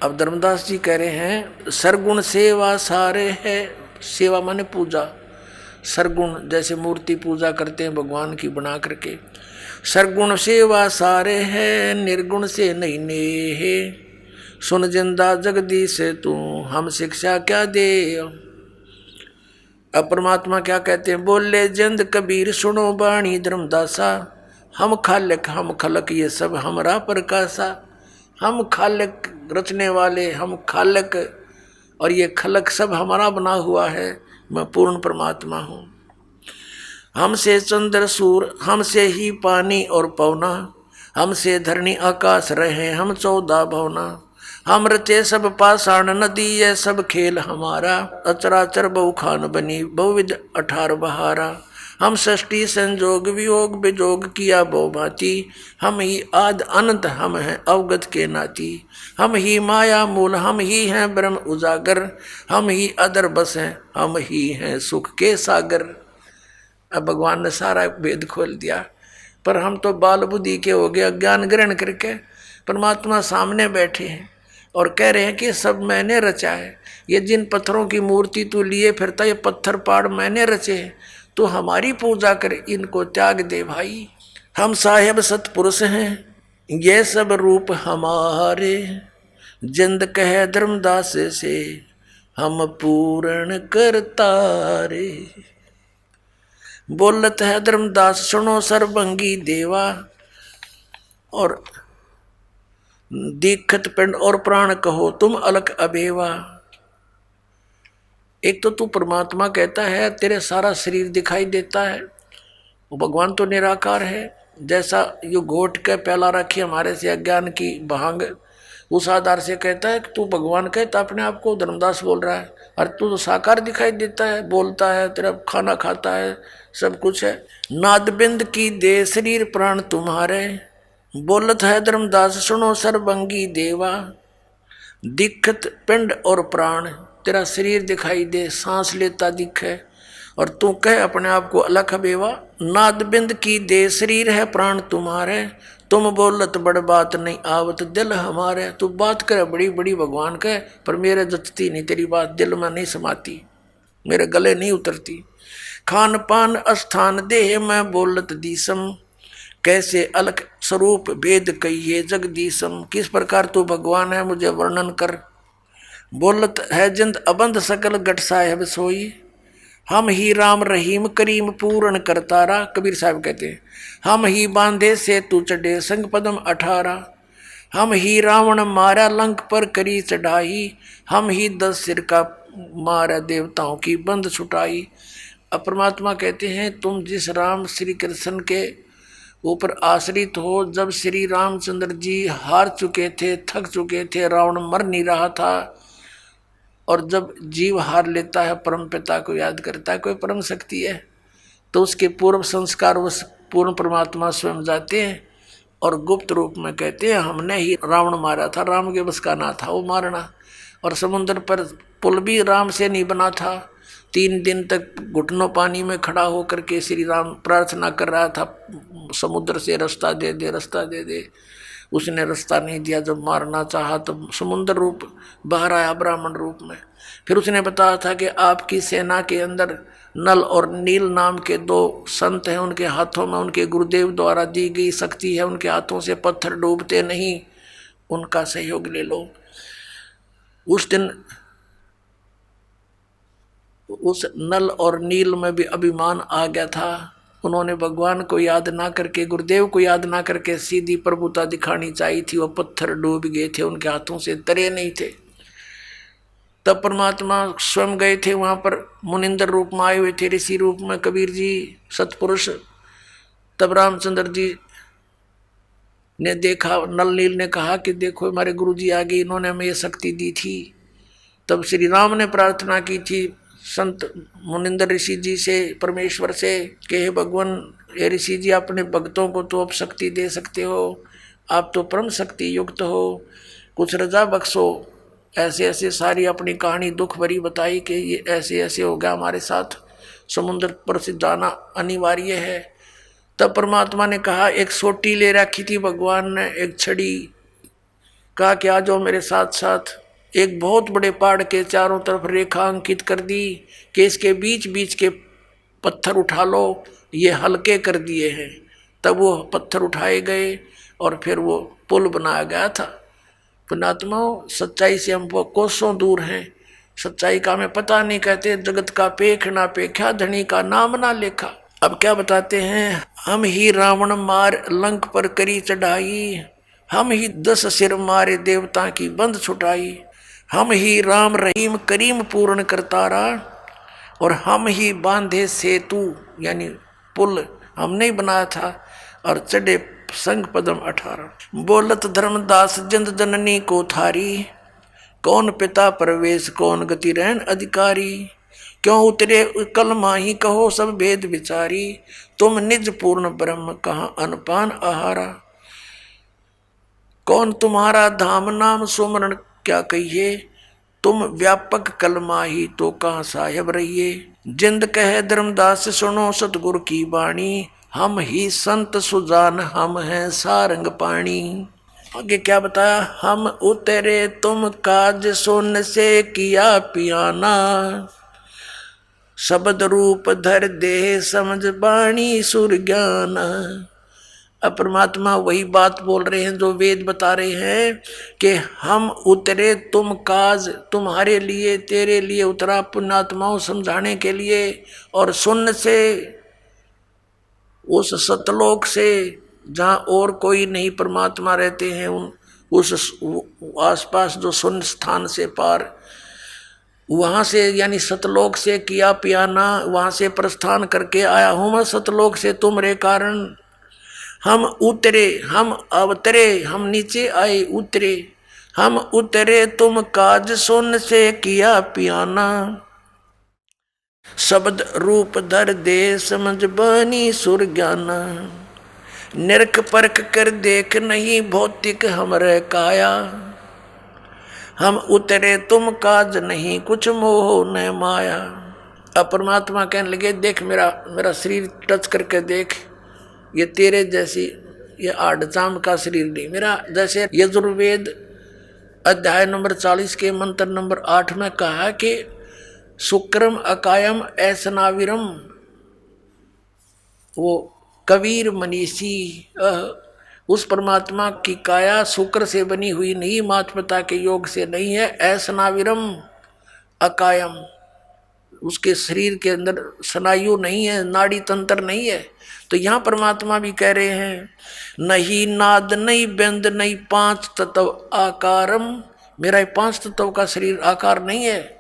अब धर्मदास जी कह रहे हैं सरगुण सेवा सारे है, सेवा माने पूजा, सरगुण जैसे मूर्ति पूजा करते हैं भगवान की बना करके, सरगुण सेवा सारे है निर्गुण से नहीं नेहे, सुन जिंदा जगदीश तू हम शिक्षा क्या दे। अब परमात्मा क्या कहते हैं, बोले जिंद कबीर सुनो बाणी धर्मदासा, हम खालिक हम खलक ये सब हमरा प्रकाशा। हम खालिक रचने वाले, हम खालिक और ये खलक सब हमारा बना हुआ है, मैं पूर्ण परमात्मा हूँ। हमसे चंद्र सूर, हमसे ही पानी और पवना, हमसे धरणी आकाश रहे हम 14 भवना। हम रचे सब पाषाण नदी ये सब खेल हमारा, अचराचर बहु खान बनी बहुविध 18 बहारा। हम सृष्टि संजोग वियोग विजोग किया बहु भांति, हम ही आद अनंत हम हैं अवगत के नाती। हम ही माया मूल हम ही हैं ब्रह्म उजागर, हम ही अदर बस हैं हम ही हैं सुख के सागर। अब भगवान ने सारा भेद खोल दिया, पर हम तो बाल बुद्धि के हो गए, अज्ञान ग्रहण करके परमात्मा सामने बैठे हैं और कह रहे हैं कि सब मैंने रचा है। ये जिन पत्थरों की मूर्ति तू लिए फिरता, ये पत्थर पहाड़ मैंने रचे हैं, तो हमारी पूजा कर, इनको त्याग दे भाई। हम साहेब सतपुरुष हैं ये सब रूप हमारे, जिंद कहे धर्मदास से हम पूर्ण करतारे। बोलत है धर्मदास सुनो सर्वंगी देवा, और दीक्षित पिंड और प्राण कहो तुम अलख अबेवा। एक तो तू परमात्मा कहता है तेरे सारा शरीर दिखाई देता है, वो भगवान तो निराकार है। जैसा यो घोट के पहला रखी हमारे से अज्ञान की भांग, उस आधार से कहता है कि तू भगवान कहता अपने आप को, धर्मदास बोल रहा है, और तू तो साकार दिखाई देता है, बोलता है, तेरा खाना खाता है, सब कुछ है। नादबिंद की दे शरीर प्राण तुम्हारे, बोलत है धर्मदास सुनो सर्वंगी देवा। दिखत पिंड और प्राण, तेरा शरीर दिखाई दे, सांस लेता दिखे, और तू कह अपने आप को अलख बेवा। नादबिंद की दे शरीर है प्राण तुम्हारे, तुम बोलत बड़ बात नहीं आवत दिल हमारे। तू बात करे बड़ी बड़ी भगवान कह, पर मेरे जचती नहीं तेरी बात, दिल में नहीं समाती, मेरे गले नहीं उतरती। खान पान स्थान देह में बोलत दीसम, कैसे अलग स्वरूप भेद कहिए जगदीशम। किस प्रकार तू भगवान है मुझे वर्णन कर। बोलत है जिंद अबंध सकल गट साहेब सोई, हम ही राम रहीम करीम पूर्ण करतारा। कबीर साहब कहते हैं हम ही बांधे से तू चढ़े संग पदम 18, हम ही रावण मारा लंक पर करी चढ़ाई, हम ही 10 सिर का मारा देवताओं की बंद छुटाई। अब परमात्मा कहते हैं तुम जिस राम श्री कृष्ण के ऊपर आश्रित हो, जब श्री रामचंद्र जी हार चुके थे, थक चुके थे, रावण मर नहीं रहा था, और जब जीव हार लेता है परम पिता को याद करता है, कोई परम शक्ति है, तो उसके पूर्व संस्कार उस पूर्ण परमात्मा स्वयं जाते हैं और गुप्त रूप में कहते हैं हमने ही रावण मारा था, राम के बस का ना था वो मारना। और समुद्र पर पुल भी राम से नहीं बना था, 3 दिन तक घुटनों पानी में खड़ा होकर के श्री राम प्रार्थना कर रहा था समुद्र से रास्ता दे दे, रास्ता दे दे। उसने रास्ता नहीं दिया, जब मारना चाहा तो समुद्र रूप बाहर आया ब्राह्मण रूप में। फिर उसने बताया था कि आपकी सेना के अंदर नल और नील नाम के 2 संत हैं, उनके हाथों में उनके गुरुदेव द्वारा दी गई शक्ति है, उनके हाथों से पत्थर डूबते नहीं, उनका सहयोग ले लो। उस दिन उस नल और नील में भी अभिमान आ गया था। उन्होंने भगवान को याद ना करके, गुरुदेव को याद ना करके सीधी प्रभुता दिखानी चाहिए थी, वो पत्थर डूब गए थे, उनके हाथों से तरे नहीं थे। तब परमात्मा स्वयं गए थे वहां पर, मुनिंदर रूप में आए हुए थे, ऋषि रूप में कबीर जी सतपुरुष। तब रामचंद्र जी ने देखा, नल नील ने कहा कि देखो हमारे गुरु जी आ गए, इन्होंने हमें ये शक्ति दी थी। तब श्री राम ने प्रार्थना की थी संत मुनिंदर ऋषि जी से, परमेश्वर से, कि हे भगवान, हे ऋषि जी, अपने भक्तों को तो अब शक्ति दे सकते हो, आप तो परम शक्ति युक्त हो, कुछ रजा बख्शो। ऐसे ऐसे सारी अपनी कहानी दुख भरी बताई कि ये ऐसे ऐसे हो गया हमारे साथ, समुद्र पर से जाना अनिवार्य है। तब परमात्मा ने कहा, एक सोटी ले रखी थी भगवान ने, एक छड़ी, कहा कि आ जाओ मेरे साथ साथ। एक बहुत बड़े पहाड़ के चारों तरफ रेखा अंकित कर दी कि इसके बीच बीच के पत्थर उठा लो, ये हल्के कर दिए हैं। तब वो पत्थर उठाए गए और फिर वो पुल बनाया गया था। पुण्यात्माओं, सच्चाई से हम वो कोसों दूर हैं, सच्चाई का हमें पता नहीं, कहते जगत का पेख ना पेख्या, धनी का नाम ना लेखा। अब क्या बताते हैं, हम ही रावण मार लंक पर करी चढ़ाई, हम ही 10 सिर मारे देवता की बंद छुटाई, हम ही राम रहीम करीम पूर्ण करतारा, और हम ही बांधे सेतु यानी पुल हमने ही बनाया था, और चढ़े संग पदम 18। बोलत धर्मदास जिंद जननी को थारी, कौन पिता प्रवेश कौन गति रहन अधिकारी, क्यों उतरे कलमा ही कहो सब भेद विचारी, तुम निज पूर्ण ब्रह्म कहाँ अनपान आहारा, कौन तुम्हारा धाम नाम सुमरण क्या कहिए, तुम व्यापक कलमा ही तो कहाँ साहेब रहिए, जिंद कहे धर्मदास सुनो सतगुरु की वाणी, हम ही संत सुजान हम हैं सारंग पाणी। आगे क्या बताया, हम उतरे तुम काज सुन से किया पियाना, शब्द रूप धर दे समझ बाणी सुर ज्ञान। अब परमात्मा वही बात बोल रहे हैं जो वेद बता रहे हैं कि हम उतरे तुम काज, तुम्हारे लिए, तेरे लिए उतरा पुण्यात्माओं समझाने के लिए, और सुन से, उस सतलोक से जहाँ और कोई नहीं परमात्मा रहते हैं, उस आसपास जो सुन स्थान से पार, वहाँ से यानी सतलोक से किया पियाना, वहाँ से प्रस्थान करके आया हूँ मैं सतलोक से तुम्हारे कारण। हम उतरे, हम अवतरे, हम नीचे आए, उतरे, हम उतरे तुम काज सुन से किया पियाना, शब्द रूप धर दे समझ बानी सुर ज्ञाना, निरख परख कर देख नहीं भौतिक हमरे काया, हम उतरे तुम काज नहीं कुछ मोह न माया। अब परमात्मा कहने लगे, देख मेरा शरीर टच करके देख, ये तेरे जैसी ये आड़चाम का शरीर नहीं मेरा। जैसे यजुर्वेद अध्याय नंबर 40 के मंत्र नंबर 8 में कहा कि शुक्रम अकायम ऐसनाविरम, वो कबीर मनीषी, उस परमात्मा की काया शुक्र से बनी हुई नहीं, माता पिता के योग से नहीं है। ऐसनाविरम अकायम, उसके शरीर के अंदर स्नायु नहीं है, नाड़ी तंत्र नहीं है। तो यहाँ परमात्मा भी कह रहे हैं, नहीं नाद नहीं व्यंद नहीं 5 तत्व आकारम, मेरा 5 तत्व का शरीर आकार नहीं है।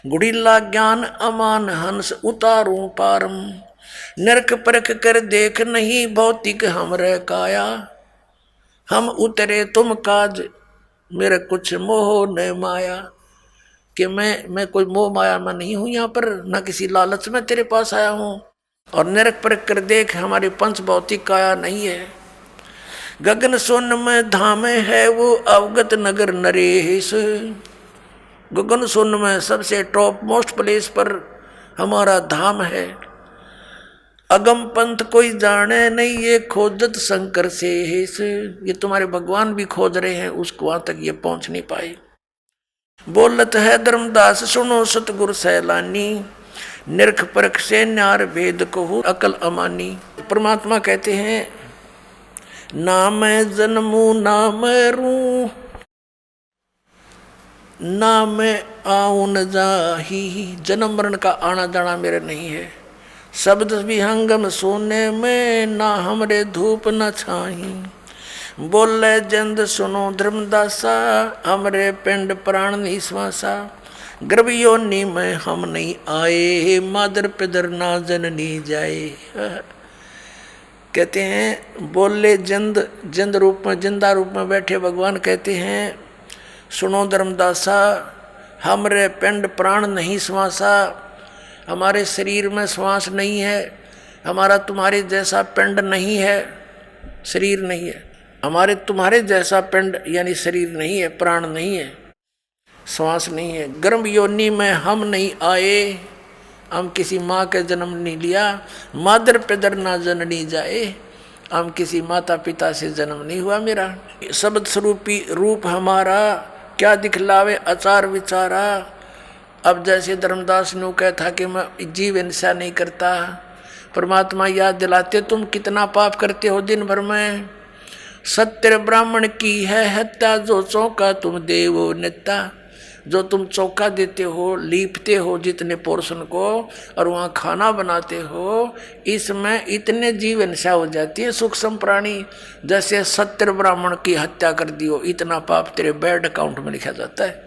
गुड़िल्ला ज्ञान अमान हंस उतारूं पारम, नरक परख कर देख नहीं भौतिक हमरे काया, हम उतरे तुम काज मेरे कुछ मोह न माया, कि मैं कोई मोह माया में नहीं हूँ यहाँ पर, न किसी लालच में तेरे पास आया हूँ। और नरक परख कर देख हमारी पंच भौतिक काया नहीं है। गगन सोन में धाम है वो अवगत नगर नरेश, गगन सोन में सबसे टॉप मोस्ट प्लेस पर हमारा धाम है। अगम पंथ कोई जाने नहीं ये खोजत शंकर से हेस, ये तुम्हारे भगवान भी खोज रहे हैं, उसको वहां तक ये पहुंच नहीं पाए। बोलत है धर्मदास सुनो सतगुरु सैलानी, निरख परख से न्यार भेद कहूँ अकल अमानी। परमात्मा कहते हैं, ना मैं जन्मू ना मैं रू, ना मैं आऊं न जाही, जन्म मरण का आना जाना मेरे नहीं है। शब्द विहंगम सोने में ना हमरे धूप न छाही, बोले जंद सुनो धर्मदासा हमरे पिंड प्राण निश्वासा, गर्भ योनि में हम नहीं आए, मादर पिदर ना जननी जाए। कहते हैं बोले जिंद रूप में, जिंदा रूप में बैठे भगवान कहते हैं, सुनो धर्मदासा, हमरे पिंड प्राण नहीं श्वासा, हमारे शरीर में श्वास नहीं है, हमारा तुम्हारे जैसा पिंड नहीं है, शरीर नहीं है, हमारे तुम्हारे जैसा पिंड यानी शरीर नहीं है, प्राण नहीं है, श्वास नहीं है। गर्भ योनि में हम नहीं आए, हम किसी माँ के जन्म नहीं लिया, मादर पिदर ना जननी जाए, हम किसी माता पिता से जन्म नहीं हुआ मेरा। शब्द स्वरूपी रूप हमारा क्या दिखलावे आचार विचारा। अब जैसे धर्मदास ने कहा था कि मैं जीव हिंसा नहीं करता, परमात्मा याद दिलाते तुम कितना पाप करते हो दिन भर में। सत्य ब्राह्मण की है हत्या, जो चौका तुम देवो नेता, जो तुम चौका देते हो, लीपते हो जितने पोर्शन को और वहाँ खाना बनाते हो, इसमें इतने जीव हिंसा हो जाती है सूक्ष्म प्राणी। जैसे सत्य ब्राह्मण की हत्या कर दियो, इतना पाप तेरे बैड अकाउंट में लिखा जाता है।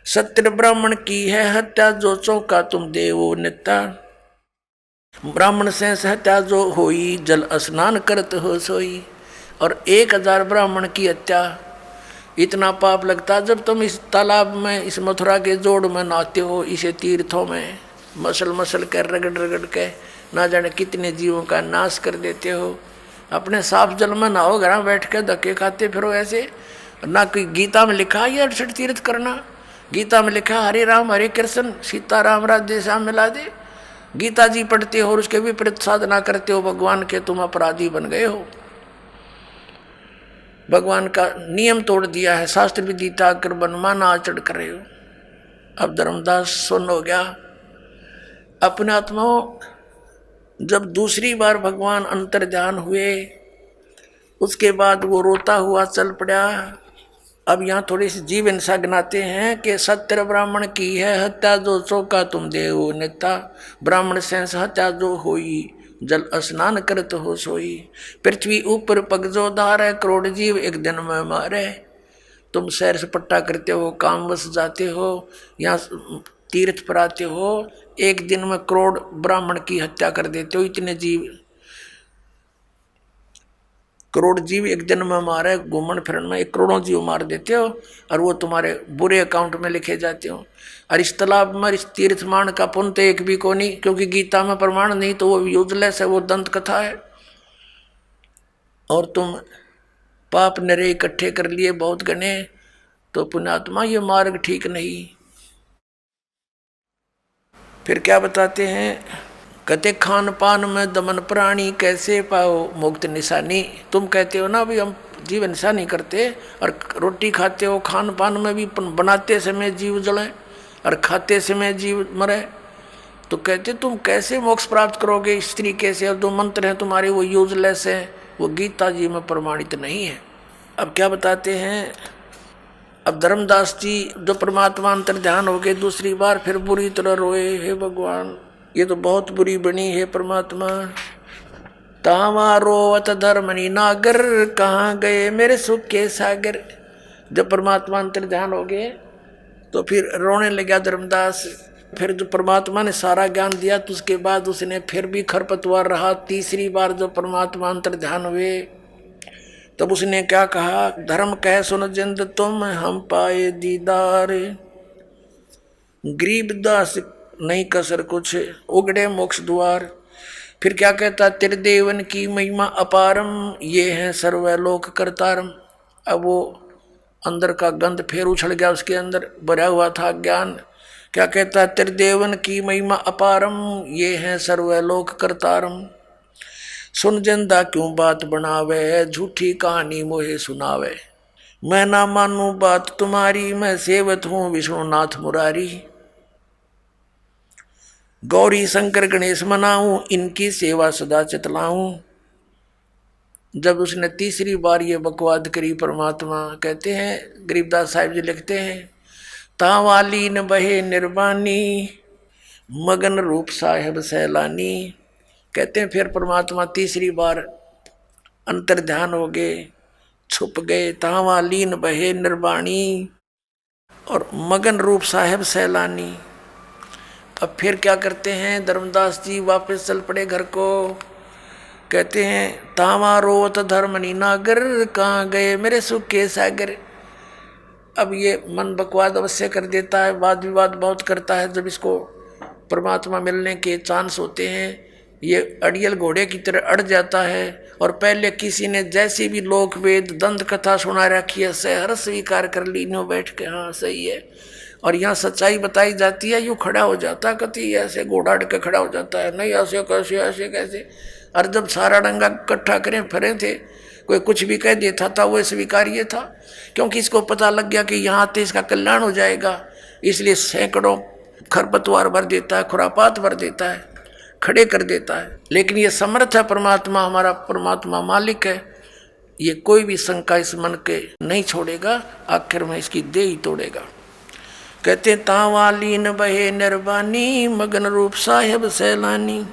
सत्य ब्राह्मण की है हत्या, जो चौका तुम देवो नेता, ब्राह्मण से हत्या जो होई, जल स्नान करत हो सोई। और 1000 ब्राह्मण की हत्या, इतना पाप लगता जब तुम इस तालाब में, इस मथुरा के जोड़ में नहाते हो, इसे तीर्थों में मसल मसल कर रगड़ रगड़ के ना जाने कितने जीवों का नाश कर देते हो। अपने साफ जल में नहाओ, घर बैठ के धक्के खाते फिरो ऐसे। ना कोई गीता में लिखा ये 68 तीर्थ करना, गीता में लिखा हरे राम हरे कृष्ण सीता राम राधे श्याम मिला दे। गीता जी पढ़ते हो और उसके विपरीत साधना करते हो भगवान के, तुम अपराधी बन गए हो। भगवान का नियम तोड़ दिया है, शास्त्र विधि त्याग कर मनमाना आचरण कर रहे हो। अब धर्मदास सुन हो गया। अपने आत्माओं जब दूसरी बार भगवान अंतर ध्यान हुए, उसके बाद वो रोता हुआ चल पड़ा। अब यहाँ थोड़ी सी जीव हिंसा गिनाते हैं कि सत्य ब्राह्मण की है हत्या, जो चौका तुम देवो नेता, ब्राह्मण से हत्या जो होई, जल स्नान करत हो सोई। पृथ्वी ऊपर पग जो धारे, करोड़ जीव एक दिन में मारे। तुम सैर सपट्टा करते हो, काम बस जाते हो, यहाँ तीर्थ पर आते हो, एक दिन में करोड़ ब्राह्मण की हत्या कर देते हो। इतने जीव, करोड़ जीव एक दिन में मारे, घूमन फिरन में 1 करोड़ जीव मार देते हो और वो तुम्हारे बुरे अकाउंट में लिखे जाते हो। और इस तालाब में इस तीर्थ मान का पुण्य तो एक भी को नहीं, क्योंकि गीता में प्रमाण नहीं, तो वो यूजलेस है, वो दंत कथा है। और तुम पाप नरे इकट्ठे कर लिए बहुत गने, तो पुण्यात्मा ये मार्ग ठीक नहीं। फिर क्या बताते हैं, कहते खान पान में दमन प्राणी, कैसे पाओ मुक्त निशानी। तुम कहते हो ना भी हम जीव हिंसा नहीं करते, और रोटी खाते हो, खान पान में भी बनाते समय जीव जले और खाते समय जीव मरे, तो कहते तुम कैसे मोक्ष प्राप्त करोगे इस तरीके से। और जो मंत्र हैं तुम्हारे वो यूजलेस हैं, वो गीता जी में प्रमाणित नहीं है। अब क्या बताते हैं, अब धर्मदास जी जो परमात्मा अंतर ध्यान हो गए दूसरी बार, फिर बुरी तरह रोए, हे भगवान ये तो बहुत बुरी बनी है परमात्मा। तावा रोवत धर्मनी नागर, कहाँ गए मेरे सुख के सागर। जब परमात्मा अंतर ध्यान हो गए तो फिर रोने लगा धर्मदास। फिर जो परमात्मा ने सारा ज्ञान दिया तो उसके बाद उसने फिर भी खरपतवार रहा। तीसरी बार जो परमात्मा अंतर ध्यान हुए तब उसने क्या कहा, धर्म कह सुन जिंद तुम, हम पाए दीदार, गरीबदास नहीं कसर कुछ, उगड़े मोक्ष द्वार। फिर क्या कहता, त्रिदेवन की महिमा अपारम, ये है सर्वलोक करतारम। अब वो अंदर का गंध फिर उछल गया, उसके अंदर भरा हुआ था ज्ञान। क्या कहता, त्रिदेवन की महिमा अपारम, ये है सर्वलोक करतारम। सुन जिंदा क्यों बात बनावे, झूठी कहानी मोहे सुनावे। मैं ना मानू बात तुम्हारी, मैं सेवत हूँ विष्णुनाथ मुरारी। गौरी शंकर गणेश मनाऊं, इनकी सेवा सदा चितलाऊं। जब उसने तीसरी बार ये बकवाद करी परमात्मा, कहते हैं गरीबदास साहिब जी लिखते हैं, तावाली न बहे निर्वाणी, मगन रूप साहेब सैलानी। कहते हैं फिर परमात्मा तीसरी बार अंतर ध्यान हो गए, छुप गए। तावालीन बहे निर्वाणी, और मगन रूप साहेब सैलानी। अब फिर क्या करते हैं, धर्मदास जी वापस चल पड़े घर को। कहते हैं तावा रोत धर्मनी नागर, कहाँ गए मेरे सुख के सागर। अब ये मन बकवाद अवश्य कर देता है, वाद विवाद बहुत करता है। जब इसको परमात्मा मिलने के चांस होते हैं ये अड़ियल घोड़े की तरह अड़ जाता है। और पहले किसी ने जैसी भी लोक वेद दंत कथा सुना रखी है सहर स्वीकार कर ली, नो बैठ के हाँ सही है। और यहाँ सच्चाई बताई जाती है, यूँ खड़ा हो जाता है, कति ऐसे घोड़ा अड़ के खड़ा हो जाता है, नहीं ऐसे कैसे ऐसे कैसे। और जब सारा डंगा इकट्ठा करें फिरे थे, कोई कुछ भी कह देता था वो स्वीकार्य था, क्योंकि इसको पता लग गया कि यहाँ आते इसका कल्याण हो जाएगा। इसलिए सैकड़ों खरपतवार भर देता है, खुरापात भर देता है, खड़े कर देता है। लेकिन ये समर्थ है परमात्मा, हमारा परमात्मा मालिक है, ये कोई भी शंका इस मन के नहीं छोड़ेगा, आखिर में इसकी देह ही तोड़ेगा। कहते तावालीन बहे निर्वाणी, मगन रूप साहेब सैलानी।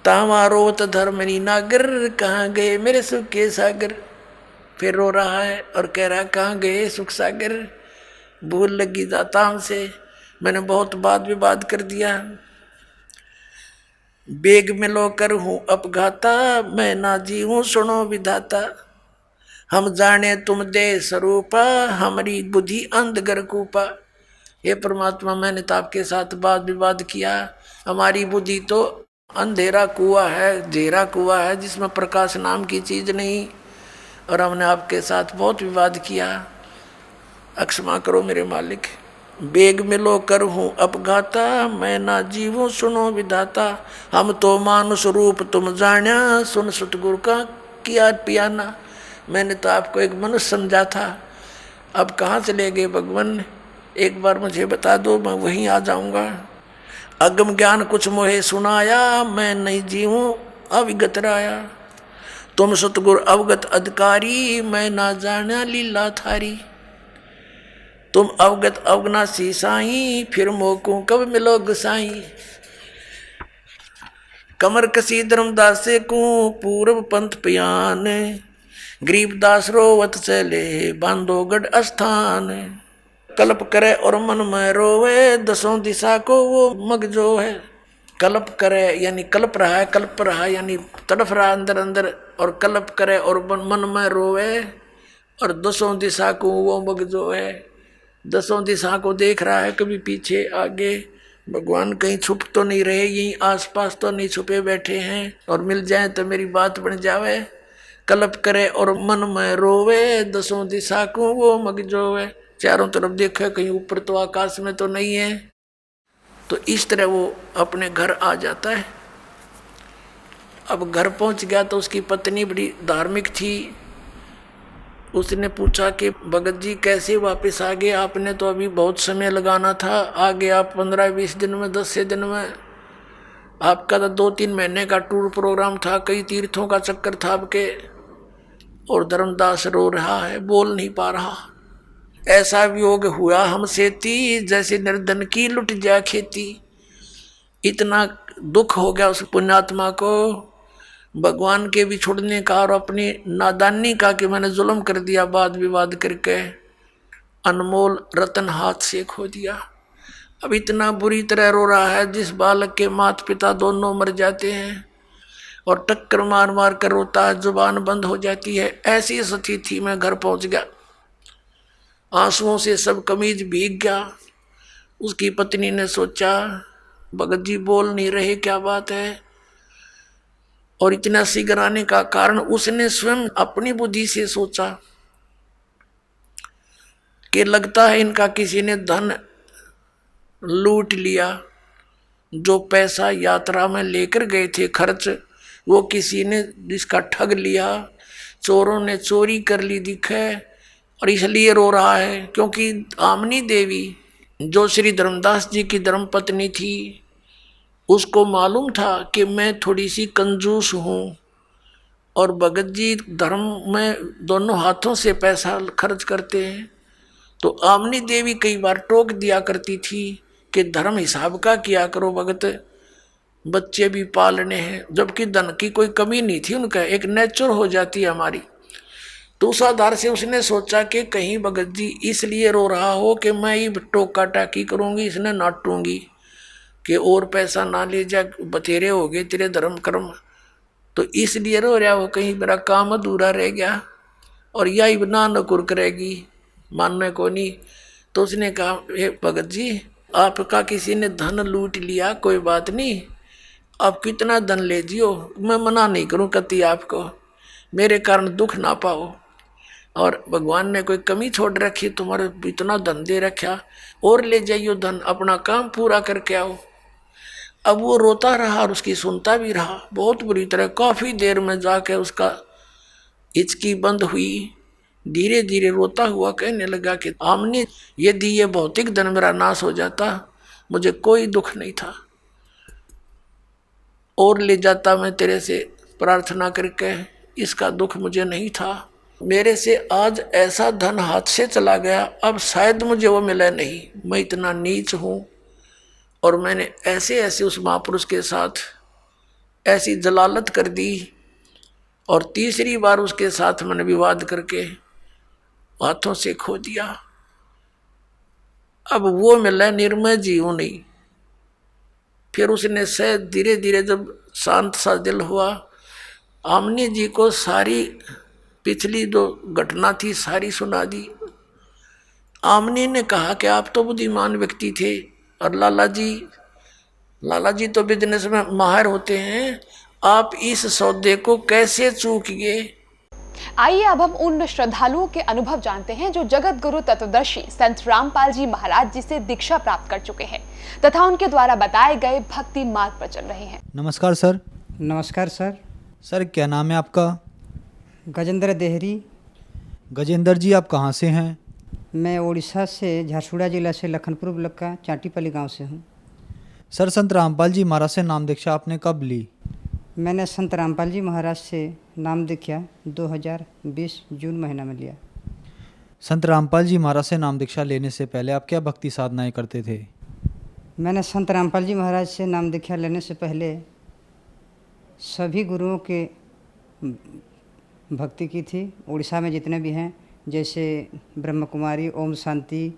तावा रोत धर्मनी नागर, कहाँ गए मेरे सुख के सागर। फिर रो रहा है और कह रहा कहाँ गए सुख सागर। भूल लगी जाता हमसे, मैंने बहुत वाद विवाद कर दिया। बेग मिलो कर हूँ अपघाता, मैं ना जी हूँ सुनो विधाता। हम जाने तुम दे स्वरूपा, हमारी बुद्धि अंधगर कूपा। हे परमात्मा मैंने तो आपके साथ वाद विवाद किया, हमारी बुद्धि तो अंधेरा कुआ है, घेरा कुआ है जिसमें प्रकाश नाम की चीज नहीं। और हमने आपके साथ बहुत विवाद किया, अक्षमा करो मेरे मालिक। बेग मिलो कर हूँ अपघाता, मैं ना जीवूं सुनो विधाता। हम तो मानुष रूप तुम जान्या, सुन सतगुरु का किया पियाना। मैंने तो आपको एक मनुष्य समझा था, अब कहाँ चले गए भगवान, एक बार मुझे बता दो, मैं वहीं आ जाऊंगा। अगम ज्ञान कुछ मोहे सुनाया, मैं नहीं जीवूं अविगत राया। तुम सतगुरु अवगत अधिकारी, मैं ना जाना लीला थारी। तुम अवगत अवगनासी साई, फिर मोको कब मिलो गुसाई। कमर कसी धर्मदास को पूर्व पंथ पियान, गरीबदास रोवत चले बांधो गढ़ अस्थान। कल्प करे और मन में रोवे, दसों दिशा को वो मग जो है। कल्प करे यानी कल्प रहा है, कल्प रहा यानी तड़फ रहा अंदर अंदर, और कल्प करे और मन में रोवे, और दसों दिशा को वो मग जो है। दसों दिशा को देख रहा है, कभी पीछे आगे, भगवान कहीं छुप तो नहीं रहे, यहीं आसपास तो नहीं छुपे बैठे हैं, और मिल जाए तो मेरी बात बन जावे। कल्प करे और मन में रोवे, दसों दिशा को वो मग जो है। चारों तरफ देखे, कहीं ऊपर तो आकाश में तो नहीं है। तो इस तरह वो अपने घर आ जाता है। अब घर पहुंच गया तो उसकी पत्नी बड़ी धार्मिक थी। उसने पूछा कि भगत जी कैसे वापस आ गए, आपने तो अभी बहुत समय लगाना था, आ गए आप 15-20 दिन में, 10 दिन में। आपका तो 2-3 महीने का टूर प्रोग्राम था, कई तीर्थों का चक्कर था आपके। और धर्मदास रो रहा है, बोल नहीं पा रहा। ऐसा वियोग हुआ हमसे ती, जैसे निर्धन की लुट जा खेती। इतना दुख हो गया उस पुण्यात्मा को भगवान के भी छोड़ने का और अपनी नादानी का, कि मैंने जुल्म कर दिया वाद विवाद करके, अनमोल रतन हाथ से खो दिया। अब इतना बुरी तरह रो रहा है, जिस बालक के माता पिता दोनों मर जाते हैं, और टक्कर मार मार कर रोता है, जुबान बंद हो जाती है। ऐसी स्थिति में घर पहुंच गया, आंसुओं से सब कमीज भीग गया। उसकी पत्नी ने सोचा भगत जी बोल नहीं रहे, क्या बात है। और इतना शीघ्र आने का कारण उसने स्वयं अपनी बुद्धि से सोचा कि लगता है इनका किसी ने धन लूट लिया। जो पैसा यात्रा में लेकर गए थे खर्च, वो किसी ने इसका ठग लिया, चोरों ने चोरी कर ली दिखे, और इसलिए रो रहा है। क्योंकि आमनी देवी जो श्री धर्मदास जी की धर्मपत्नी थी, उसको मालूम था कि मैं थोड़ी सी कंजूस हूँ, और भगत जी धर्म में दोनों हाथों से पैसा खर्च करते हैं। तो आमनी देवी कई बार टोक दिया करती थी कि धर्म हिसाब का किया करो भगत, बच्चे भी पालने हैं। जबकि धन की कोई कमी नहीं थी उनका, एक नेचर हो जाती है हमारी। तो उस आधार से उसने सोचा कि कहीं भगत जी इसलिए रो रहा हो कि मैं ही टोका टाकी करूंगी, इसने नाटूंगी कि और पैसा ना ले जा, बतेरे हो गए तेरे धर्म कर्म, तो इसलिए रो रहा हो कहीं मेरा काम अधूरा रह गया और यही ना नकुर करेगी, मानने को नहीं। तो उसने कहा हे भगत जी, आपका किसी ने धन लूट लिया, कोई बात नहीं, आप कितना धन ले जियो, मैं मना नहीं करूं कति आपको, मेरे कारण दुख ना पाओ। और भगवान ने कोई कमी छोड़ रखी, तुम्हारे इतना धन दे रखा, और ले जाइयो धन, अपना काम पूरा करके आओ। अब वो रोता रहा और उसकी सुनता भी रहा बहुत बुरी तरह। काफी देर में जाके उसका हिचकी बंद हुई, धीरे धीरे रोता हुआ कहने लगा कि आमने यदि ये भौतिक धन मेरा नाश हो जाता मुझे कोई दुख नहीं था, और ले जाता मैं तेरे से प्रार्थना करके, इसका दुख मुझे नहीं था। मेरे से आज ऐसा धन हाथ से चला गया, अब शायद मुझे वो मिला नहीं, मैं इतना नीच हूँ। और मैंने ऐसे ऐसे उस महापुरुष के साथ ऐसी जलालत कर दी, और तीसरी बार उसके साथ मैंने विवाद करके हाथों से खो दिया। अब वो मिला निर्मय जीव नहीं। फिर उसने से धीरे धीरे जब शांत सा दिल हुआ, आमनी जी को सारी पिछली जो घटना थी सारी सुना दी। आमनी ने कहा कि आप तो बुद्धिमान व्यक्ति थे, और लाला जी तो बिजनेस में माहिर होते हैं, आप इस सौदे को कैसे चूक गए। आइए अब हम उन श्रद्धालुओं के अनुभव जानते हैं जो जगत गुरु तत्वदर्शी संत रामपाल जी महाराज जी से दीक्षा प्राप्त कर चुके हैं तथा उनके द्वारा बताए गए भक्ति मार्ग पर चल रहे हैं। नमस्कार सर। नमस्कार सर। सर क्या नाम है आपका? गजेंद्र देहरी। गजेंद्र जी आप कहाँ से हैं? मैं उड़ीसा से झारसुगुड़ा जिला से लखनपुर ब्लॉक का चाटीपल्ली गांव से हूँ। सर संत रामपाल जी महाराज से नाम दीक्षा आपने कब ली? मैंने संत रामपाल जी महाराज से नाम दीक्षा 2020 जून महीना में लिया। संत रामपाल जी महाराज से नाम दीक्षा लेने से पहले आप क्या भक्ति साधनाएं करते थे? मैंने संत रामपाल जी महाराज से नाम दीक्षा लेने से पहले सभी गुरुओं के भक्ति की थी। उड़ीसा में जितने भी हैं, जैसे ब्रह्म कुमारी, ओम शांति,